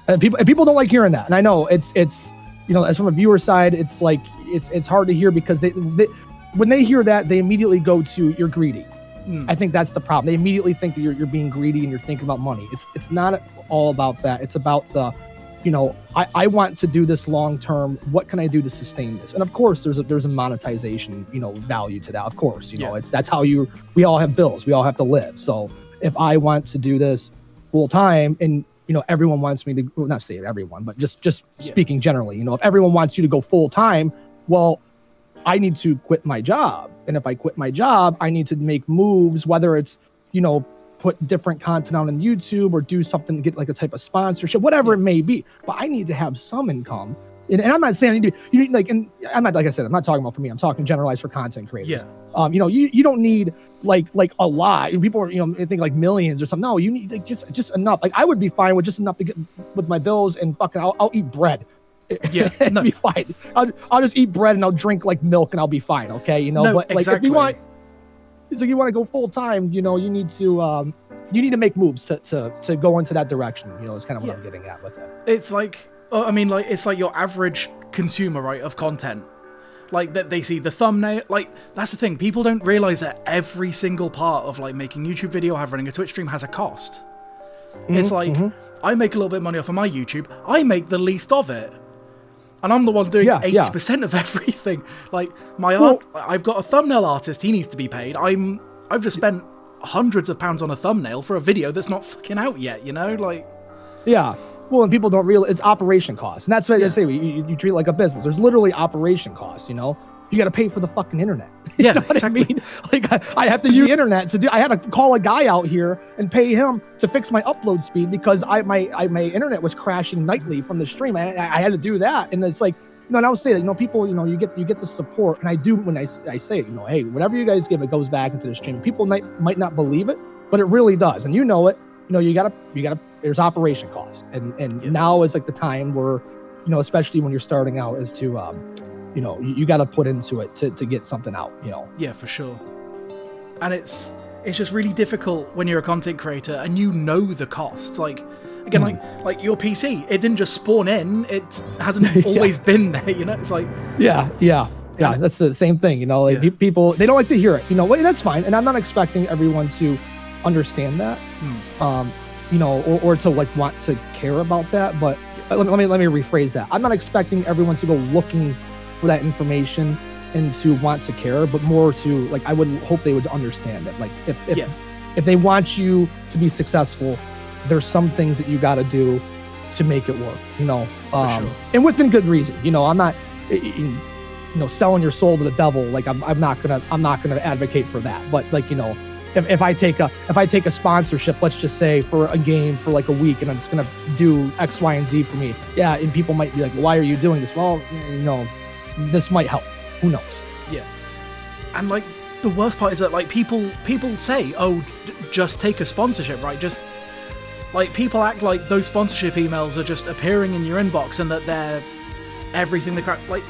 And people don't like hearing that, and I know it's as from a viewer side, it's like it's hard to hear, because they when they hear that, they immediately go to, you're greedy. I think that's the problem. They immediately think that you're being greedy and you're thinking about money. It's not all about that. It's about the, I want to do this long term. What can I do to sustain this? And of course, there's a monetization, value to that. Of course, that's how we all have bills. We all have to live. So if I want to do this full time, and everyone wants me to, well, not say everyone, but just speaking generally, if everyone wants you to go full time, well, I need to quit my job. And if I quit my job, I need to make moves, whether it's, put different content out on YouTube or do something to get like a type of sponsorship, whatever it may be. But I need to have some income. And I'm not saying I need to, and I'm not, like I said, I'm not talking about for me. I'm talking generalized for content creators. Yeah. You don't need like a lot. People are, think like millions or something. No, you need like just enough. Like I would be fine with just enough to get with my bills, and fucking I'll eat bread. Yeah, no. Be fine. I'll just eat bread and I'll drink like milk and I'll be fine. Okay, No, but like exactly. if you want, it's like you want to go full time, you need to make moves to go into that direction. Is kind of what I'm getting at with it. It's like, it's like your average consumer, right, of content. Like that they see the thumbnail. Like that's the thing. People don't realize that every single part of like making YouTube video, running a Twitch stream has a cost. It's like I make a little bit of money off of my YouTube. I make the least of it. And I'm the one doing 80% of everything. Like I've got a thumbnail artist. He needs to be paid. I've just spent hundreds of pounds on a thumbnail for a video that's not fucking out yet. Yeah. Well, and people don't realize it's operation costs, and that's what they say. You treat it like a business. There's literally operation costs. You got to pay for the fucking internet. Yeah, you know exactly. what I mean? Like I have to use the internet to do. I had to call a guy out here and pay him to fix my upload speed because my internet was crashing nightly from the stream. I had to do that, and it's like, and I would say that people, you get the support, and I do when I say it, hey, whatever you guys give, it goes back into the stream. People might not believe it, but it really does, and it. You gotta. There's operation costs, and now is like the time where, especially when you're starting out, is to you got to put into it to get something out, Yeah, for sure. And it's just really difficult when you're a content creator and the costs. Like, again, like your PC, it didn't just spawn in. It hasn't always been there, It's like... Yeah, that's the same thing, people, they don't like to hear it, that's fine. And I'm not expecting everyone to understand that, or to like want to care about that. But let me rephrase that. I'm not expecting everyone to go looking for that information and to want to care, but more to like, I would hope they would understand that, like if they want you to be successful, there's some things that you got to do to make it work, sure. And within good reason. I'm not selling your soul to the devil. Like I'm not gonna advocate for that, but like if I take a sponsorship, let's just say for a game for like a week, and I'm just gonna do X, Y, and Z for me, and people might be like, why are you doing this? Well, this might help. Who knows? Yeah. And like the worst part is that like people say, oh, just take a sponsorship, right? Just like people act like those sponsorship emails are just appearing in your inbox and that they're everything. Like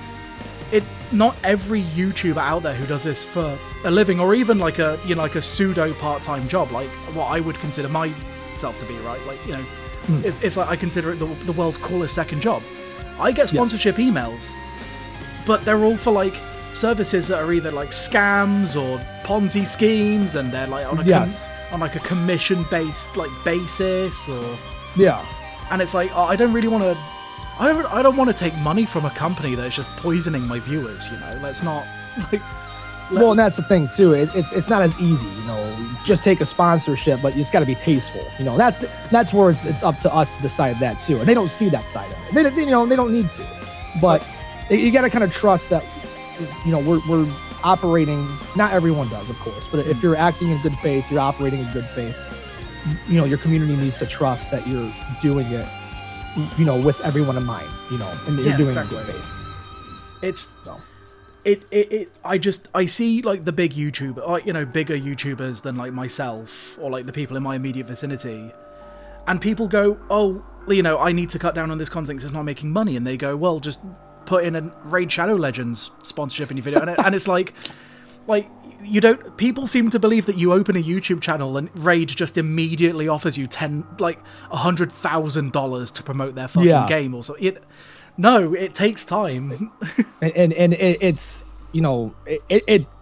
it. Not every YouTuber out there who does this for a living, or even like a like a pseudo part-time job, like what I would consider myself to be, right? Like it's like I consider it the world's coolest second job. I get sponsorship emails, but they're all for like services that are either like scams or Ponzi schemes, and they're like on a commission-based like basis, or and it's like, I don't really want to. I don't want to take money from a company that's just poisoning my viewers. Let's not like. Well, and that's the thing too. It's not as easy, you know. Just take a sponsorship, but it's got to be tasteful, you know. That's where it's up to us to decide that too. And they don't see that side of it. They don't need to. But you got to kind of trust that, you know, we're operating. Not everyone does, of course, but if you're acting in good faith, you're operating in good faith. You know, your community needs to trust that you're doing it, you know, with everyone in mind, you know, and you're doing it in good faith. It's so. I see like the big YouTuber, like, you know, bigger YouTubers than like myself or like the people in my immediate vicinity, and people go, oh, you know, I need to cut down on this content because it's not making money, and they go, well, just put in a Raid Shadow Legends sponsorship in your video, and it's like you don't. People seem to believe that you open a YouTube channel and Raid just immediately offers you $100,000 to promote their fucking game or so. No, it takes time. and it's, you know,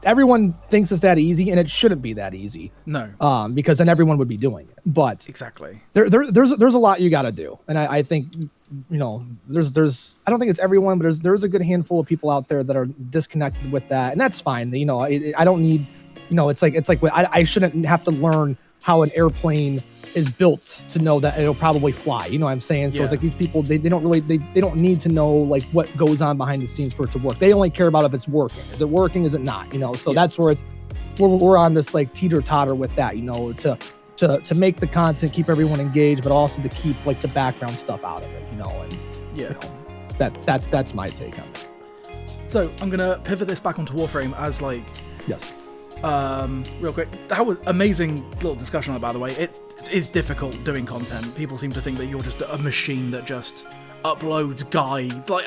everyone thinks it's that easy, and it shouldn't be that easy. No. Because then everyone would be doing it. But exactly. There's a lot you got to do. And I think, you know, there's I don't think it's everyone, but there's a good handful of people out there that are disconnected with that, and that's fine. You know, I don't need, you know, it's like I shouldn't have to learn how an airplane is built to know that it'll probably fly, you know what I'm saying? So it's like these people, they don't need to know like what goes on behind the scenes for it to work. They only care about if it's working. Is it working? Is it not? You know, so that's where we're on this like teeter-totter with that, you know, to make the content, keep everyone engaged, but also to keep like the background stuff out of it, you know, and you know, that's my take on it. So I'm gonna pivot this back onto Warframe as like real quick. That was amazing little discussion on it, by the way. It is difficult doing content. People seem to think that you're just a machine that just uploads guides. Like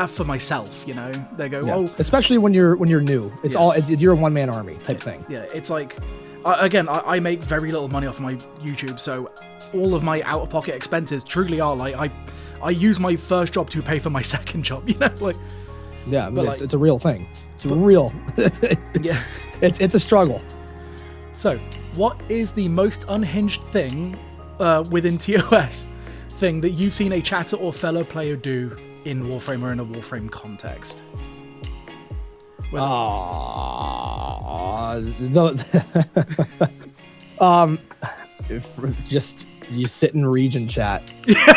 for myself, you know, they go, oh, especially when you're new. It's you're a one-man army type thing. Yeah, it's like I make very little money off my YouTube, so all of my out-of-pocket expenses truly are like I use my first job to pay for my second job. You know, like but it's a real thing. It's real. Yeah. It's a struggle. So, what is the most unhinged thing within TOS thing that you've seen a chatter or fellow player do in Warframe or in a Warframe context? Just you sit in region chat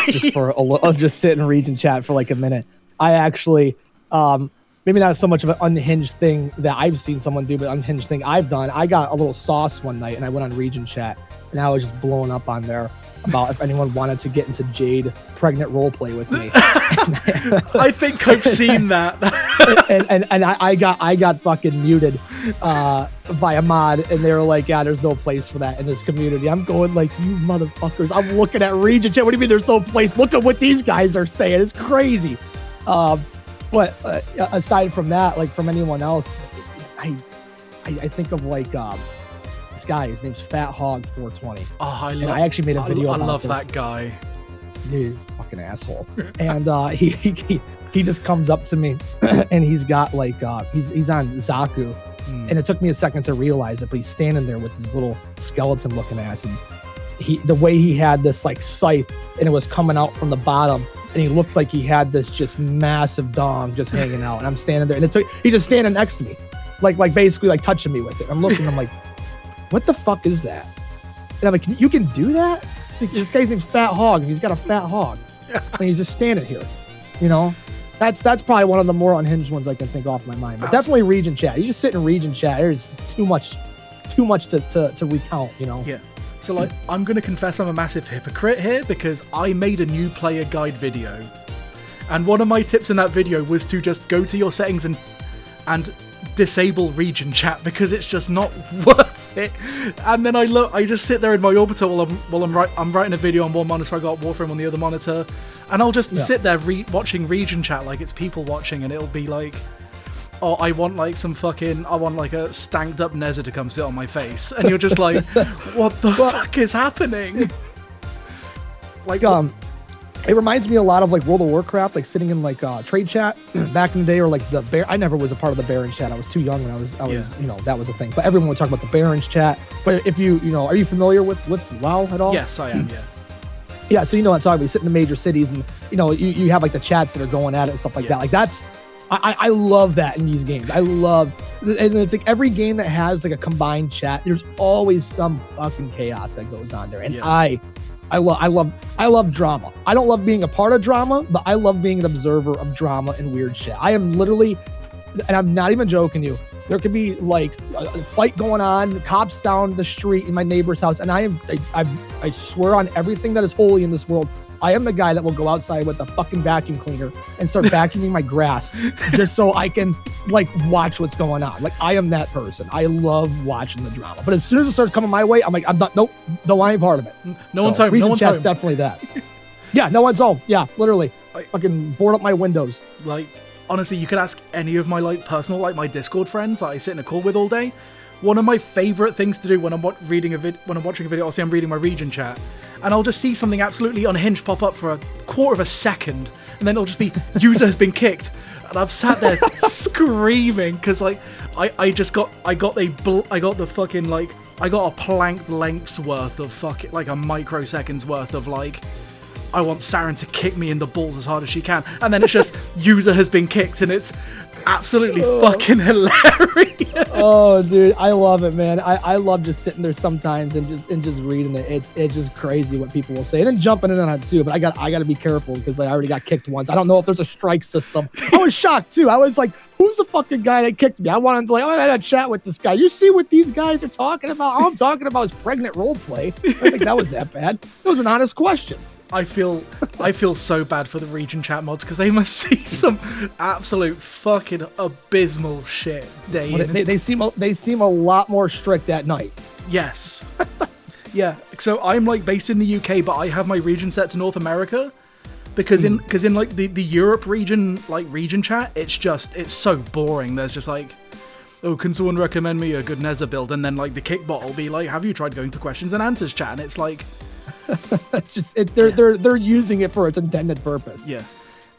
just sit in region chat for like a minute. I actually maybe not so much of an unhinged thing that I've seen someone do, but unhinged thing I've done. I got a little sauce one night and I went on region chat and I was just blowing up on there about if anyone wanted to get into Jade pregnant roleplay with me. I think I've seen that. and I got fucking muted by a mod, and they were like, yeah, there's no place for that in this community. I'm going like, you motherfuckers. I'm looking at region chat. What do you mean there's no place? Look at what these guys are saying. It's crazy. But aside from that, like from anyone else, I think of like this guy. His name's Fat Hog 420. I actually made a video. I love that guy. Dude, fucking asshole. And he just comes up to me, and he's got like he's on Zaku, and it took me a second to realize it, but he's standing there with this little skeleton looking ass, and the way he had this like scythe, and it was coming out from the bottom. And he looked like he had this just massive dong just hanging out. And I'm standing there, and he's just standing next to me, like basically like touching me with it. I'm looking, I'm like, what the fuck is that? And I'm like, you can do that? Like, this guy's name's Fat Hog, and he's got a fat hog, and he's just standing here. You know, that's probably one of the more unhinged ones I can think off my mind. But definitely region chat. You just sit in region chat. There's too much to recount. You know. Yeah. So, like, I'm going to confess I'm a massive hypocrite here because I made a new player guide video. And one of my tips in that video was to just go to your settings and disable region chat because it's just not worth it. And then I just sit there in my orbital while I'm writing a video on one monitor, I got Warframe on the other monitor, and I'll just sit there watching region chat like it's people watching, and it'll be like, oh, I want like a stanked up Nezza to come sit on my face. And you're just like, what the fuck is happening? Like, it reminds me a lot of like World of Warcraft, like sitting in like trade chat back in the day, or like the Bear. I never was a part of the Barons chat. I was too young when I was, you know, that was a thing. But everyone would talk about the Barons chat. But if you know, are you familiar with WoW at all? Yes, I am, yeah. Yeah, so you know what I'm talking about. You sit in the major cities, and you know, you have like the chats that are going at it and stuff like that. Like that's I love that in these games. And it's like every game that has like a combined chat, there's always some fucking chaos that goes on there. And Yeah. I love drama. I don't love being a part of drama, but I love being an observer of drama and weird shit. I am literally, and I'm not even joking you, there could be like a fight going on, cops down the street in my neighbor's house, and I swear on everything that is holy in this world, I am the guy that will go outside with a fucking vacuum cleaner and start vacuuming my grass just so I can like watch what's going on. Like I am that person. I love watching the drama. But as soon as it starts coming my way, I'm like, I'm not. Nope. No, I ain't part of it. No one's home. No one's home. Definitely that. Yeah, no one's home. Yeah, literally. Fucking board up my windows. Like honestly, you could ask any of my like personal like my Discord friends that I sit in a call with all day. One of my favorite things to do when I'm watching a video, obviously I'm reading my region chat, and I'll just see something absolutely unhinged pop up for a quarter of a second, and then it'll just be user has been kicked, and I've sat there screaming because like I got a plank length's worth of fucking like a microseconds worth of like I want Saren to kick me in the balls as hard as she can, and then it's just user has been kicked, and it's absolutely fucking hilarious. Oh, dude, I love it, man. I love just sitting there sometimes and just reading it. It's just crazy what people will say, and then jumping in on it too. But I got to be careful because I already got kicked once. I don't know if there's a strike system. I was shocked too. I was like, who's the fucking guy that kicked me? I wanted to I had a chat with this guy. You see what these guys are talking about? All I'm talking about is pregnant role play. I think that was that bad. It was an honest question. I feel so bad for the region chat mods because they must see some absolute fucking abysmal shit day in. They seem a lot more strict at night. Yes. Yeah. So I'm like based in the UK, but I have my region set to North America because in like the Europe region chat, it's so boring. There's just like, oh, can someone recommend me a good Nether build? And then like the kickbot will be like, have you tried going to questions and answers chat? And it's like. It's just they're using it for its intended purpose. Yeah,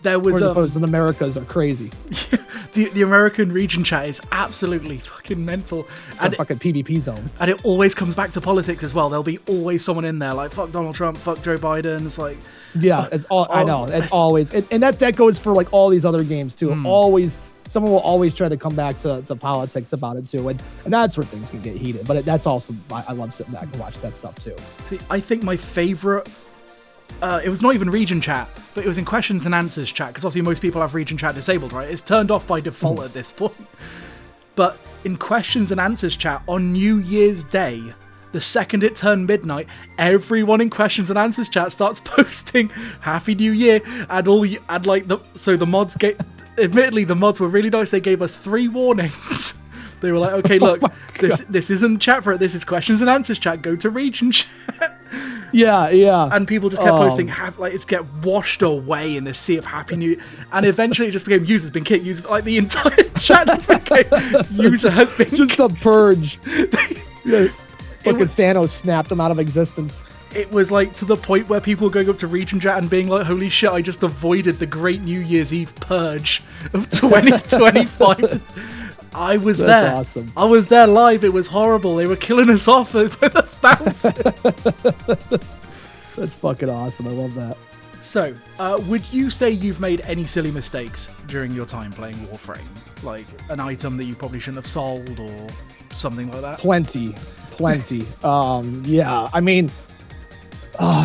there was. As opposed to the Americas are crazy. The American region chat is absolutely fucking mental. It's a fucking PvP zone. And it always comes back to politics as well. There'll be always someone in there like fuck Donald Trump, fuck Joe Biden. It's like yeah, it's all I know. It's always and that goes for like all these other games too. Always. Someone will always try to come back to politics about it too, and that's where things can get heated. But that's also I love sitting back and watching that stuff too. See, I think my favorite, it was not even region chat, but it was in questions and answers chat because obviously most people have region chat disabled, right? It's turned off by default at this point. But in questions and answers chat on New Year's Day, the second it turned midnight, everyone in questions and answers chat starts posting Happy New Year the mods get. Admittedly, the mods were really nice. They gave us 3 warnings. They were like, okay, look, this isn't chat for it. This is questions and answers chat. Go to region chat. Yeah. And people just kept posting, it's get washed away in this sea of Happy New Year. And eventually it just became user's been kicked. Like the entire chat just became user has been just kicked. A purge. Fucking Thanos snapped him out of existence. It was like to the point where people were going up to region chat and being like, holy shit, I just avoided the great New Year's Eve purge of 2025. I was That's there. Awesome. I was there live. It was horrible. They were killing us off with 1,000. That's fucking awesome. I love that. So, would you say you've made any silly mistakes during your time playing Warframe? Like an item that you probably shouldn't have sold or something like that? Plenty. Yeah, I mean,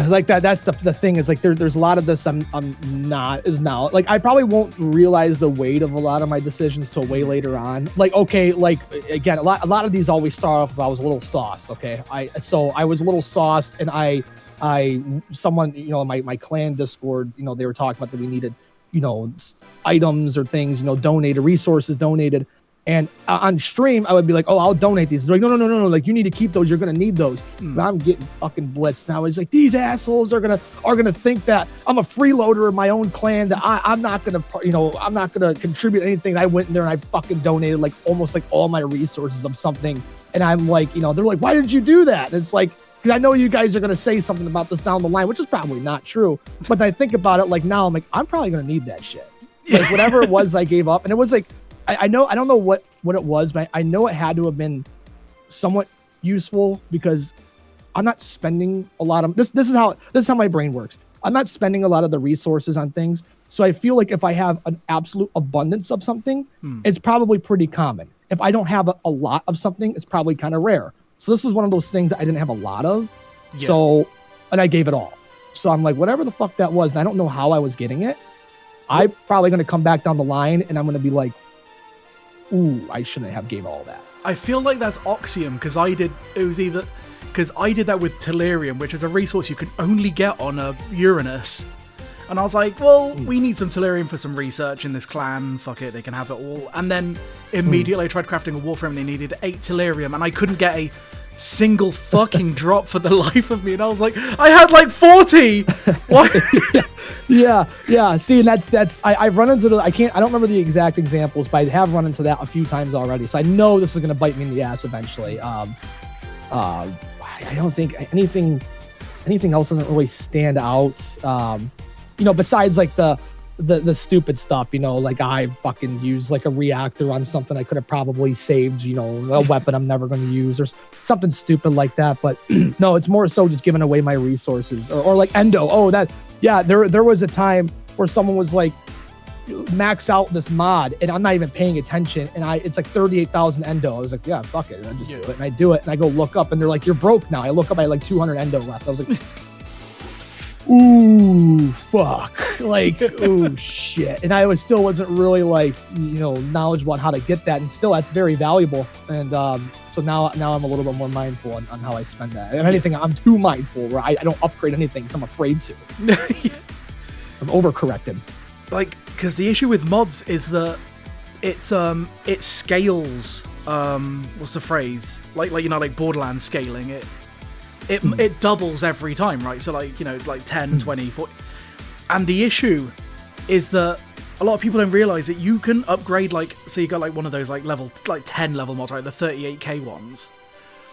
like that's the thing is like there's a lot of this I'm not is now like I probably won't realize the weight of a lot of my decisions till way later on. Like okay, like again a lot of these always start off if I was a little sauced. Okay, I was a little sauced and someone my clan Discord they were talking about that we needed items or things donated resources donated. And on stream, I would be like, oh, I'll donate these. They're like, no. Like, you need to keep those. You're going to need those. But I'm getting fucking blitzed now. It's like, these assholes are gonna think that I'm a freeloader of my own clan, that I'm not going to, I'm not going to contribute anything. I went in there and I fucking donated like almost like all my resources of something. And I'm like, they're like, why did you do that? And it's like, because I know you guys are going to say something about this down the line, which is probably not true. But I think about it like now, I'm like, I'm probably going to need that shit. Like, whatever it was I gave up. And it was like, I don't know what it was, but I know it had to have been somewhat useful because I'm not spending a lot of this is how my brain works. I'm not spending a lot of the resources on things So I feel like if I have an absolute abundance of something, it's probably pretty common. If I don't have a lot of something, it's probably kind of rare. So this is one of those things that I didn't have a lot of. Yeah. So, and I gave it all. So I'm like, whatever the fuck that was, and I don't know how I was getting it. I'm probably going to come back down the line and I'm going to be like, ooh, I shouldn't have gave all that. I feel like that's Oxium, because I did that with Tellurium, which is a resource you can only get on a Uranus. And I was like, well, we need some Tellurium for some research in this clan. Fuck it, they can have it all. And then immediately I tried crafting a Warframe and they needed 8 Tellurium, and I couldn't get a single fucking drop for the life of me. And I was like, I had like 40! What? Yeah. See, and that's I've run into I don't remember the exact examples, but I have run into that a few times already. So I know this is gonna bite me in the ass eventually. I don't think anything else doesn't really stand out. Besides like the stupid stuff, like I fucking used like a reactor on something I could have probably saved, a weapon I'm never going to use or something stupid like that. But no, it's more so just giving away my resources or like Endo. Oh, there was a time where someone was like, max out this mod and I'm not even paying attention and it's like 38,000 Endo. I was like, yeah, fuck it. And I just do it. And I do it and I go look up and they're like, you're broke now. I look up, I had like 200 Endo left. I was like, ooh, fuck. Like, ooh, shit. And I still wasn't really like, knowledgeable on how to get that. And still, that's very valuable. And so now I'm a little bit more mindful on how I spend that. If anything, I'm too mindful where I don't upgrade anything because I'm afraid to. I'm overcorrected. Like, because the issue with mods is that it scales. What's the phrase? Like Borderlands scaling. It doubles every time, right? So like 10, 20, 40. And the issue is that a lot of people don't realize that you can upgrade so you got like one of those like 10 level mods, right? The 38k ones.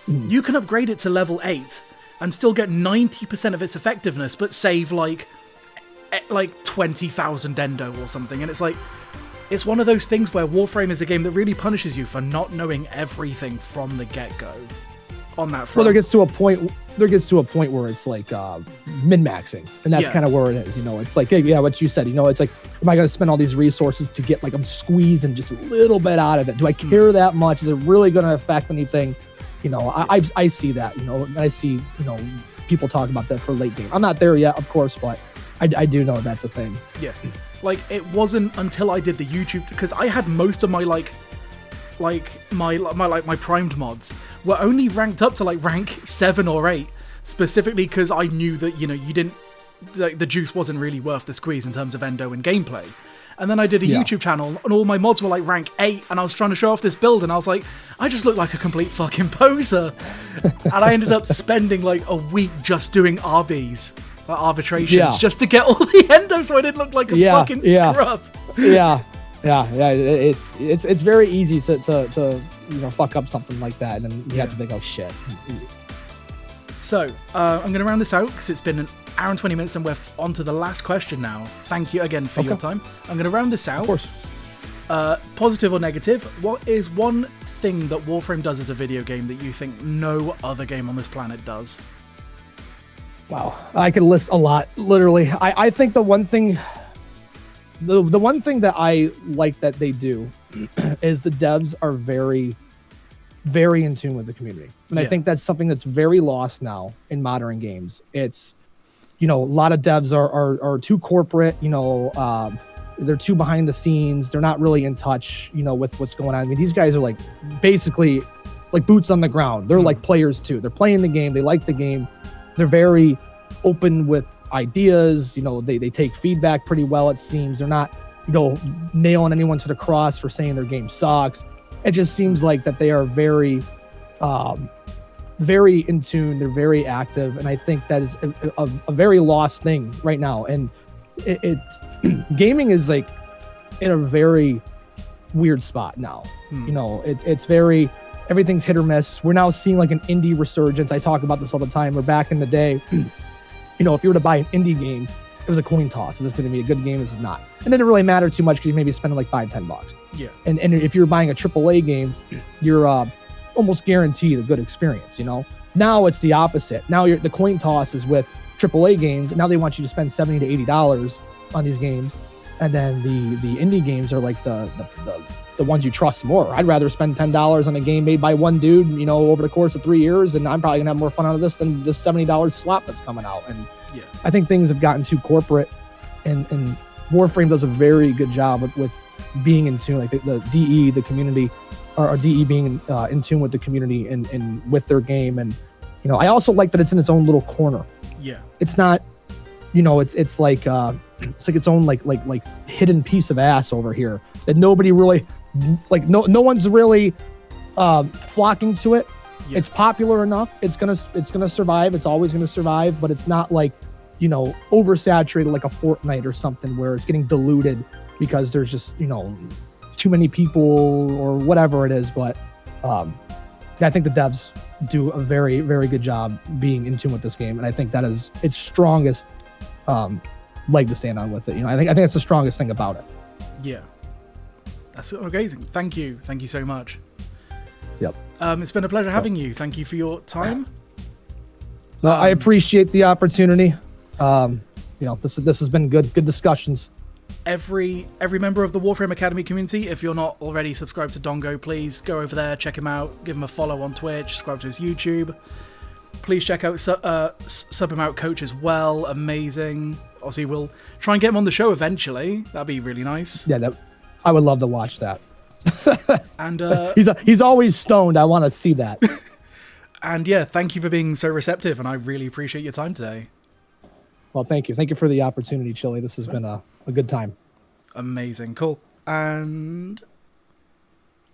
You can upgrade it to level 8 and still get 90% of its effectiveness, but save like 20,000 Endo or something. And it's one of those things where Warframe is a game that really punishes you for not knowing everything from the get-go on that front. Well, there gets to a point where it's like min-maxing, and that's kind of where it is. It's like, hey, what you said. It's like, am I going to spend all these resources to get I'm squeezing just a little bit out of it? Do I care that much? Is it really going to affect anything? I see that. I see people talk about that for late game. I'm not there yet, of course, but I do know that's a thing. Yeah, like it wasn't until I did the YouTube, because I had most of my my primed mods were only ranked up to rank 7 or 8, specifically because I knew that you didn't the juice wasn't really worth the squeeze in terms of Endo and gameplay. And then I did a YouTube channel and all my mods were rank 8, and I was trying to show off this build and I was like, I just look like a complete fucking poser. And I ended up spending a week just doing RBs, arbitrations, just to get all the Endo so I didn't look like a fucking scrub. Yeah. It's very easy to fuck up something like that, and then you have to think, oh shit. So I'm going to round this out because it's been an hour and 20 minutes and we're on to the last question now. Thank you again for your time. I'm going to round this out. Of course. Positive or negative, what is one thing that Warframe does as a video game that you think no other game on this planet does? Wow, I could list a lot, literally. I think the one thing that I like that they do is the devs are very, very in tune with the community. And I think that's something that's very lost now in modern games. It's, a lot of devs are too corporate, they're too behind the scenes. They're not really in touch, with what's going on. I mean, these guys are basically boots on the ground. They're like players too. They're playing the game. They like the game. They're very open with ideas. They take feedback pretty well, it seems. They're not, nailing anyone to the cross for saying their game sucks. It just seems like that they are very, very in tune. They're very active. And I think that is a very lost thing right now. And it's gaming is in a very weird spot now. It's very, everything's hit or miss. We're now seeing an indie resurgence. I talk about this all the time. Where back in the day, if you were to buy an indie game, it was a coin toss. Is this going to be a good game? Is it not? And it didn't really matter too much because you maybe spending $5-10. Yeah. And if you're buying a AAA game, you're almost guaranteed a good experience. Now it's the opposite. Now the coin toss is with AAA games, and now they want you to spend $70 to $80 on these games. and then the indie games are like the ones you trust more. I'd rather spend $10 on a game made by one dude, you know, over the course of 3 years, and I'm probably gonna have more fun out of this than this $70 slap that's coming out. And Yeah. I think things have gotten too corporate, and Warframe does a very good job with being in tune, like the DE, the community, or DE being in tune with the community and with their game. And you know, I also like that it's in its own little corner. Yeah. It's not, you know, it's like its own like hidden piece of ass over here that nobody really like. No one's really flocking to it. Yeah. It's popular enough. It's gonna survive. It's always gonna survive. But it's not like, you know, oversaturated like a Fortnite or something where it's getting diluted because there's just, you know, too many people or whatever it is. But I think the devs do a very, very good job being in tune with this game, and I think that is its strongest leg to stand on with it. You know, I think that's the strongest thing about it. Yeah, that's amazing. Thank you so much. Yep. It's been a pleasure having you. Thank you for your time. I appreciate the opportunity. You know, this has been good discussions. Every member of the Warframe Academy community, if you're not already subscribed to Dongo, please go over there, check him out, give him a follow on Twitch, subscribe to his YouTube. Please check out sub him out Coach as well. Amazing. Obviously, we'll try and get him on the show eventually. That'd be really nice. Yeah, I would love to watch that. And he's always stoned. I want to see that. And yeah, thank you for being so receptive, and I really appreciate your time today. Well, thank you. Thank you for the opportunity, Chili. This has been a good time. Amazing. Cool. And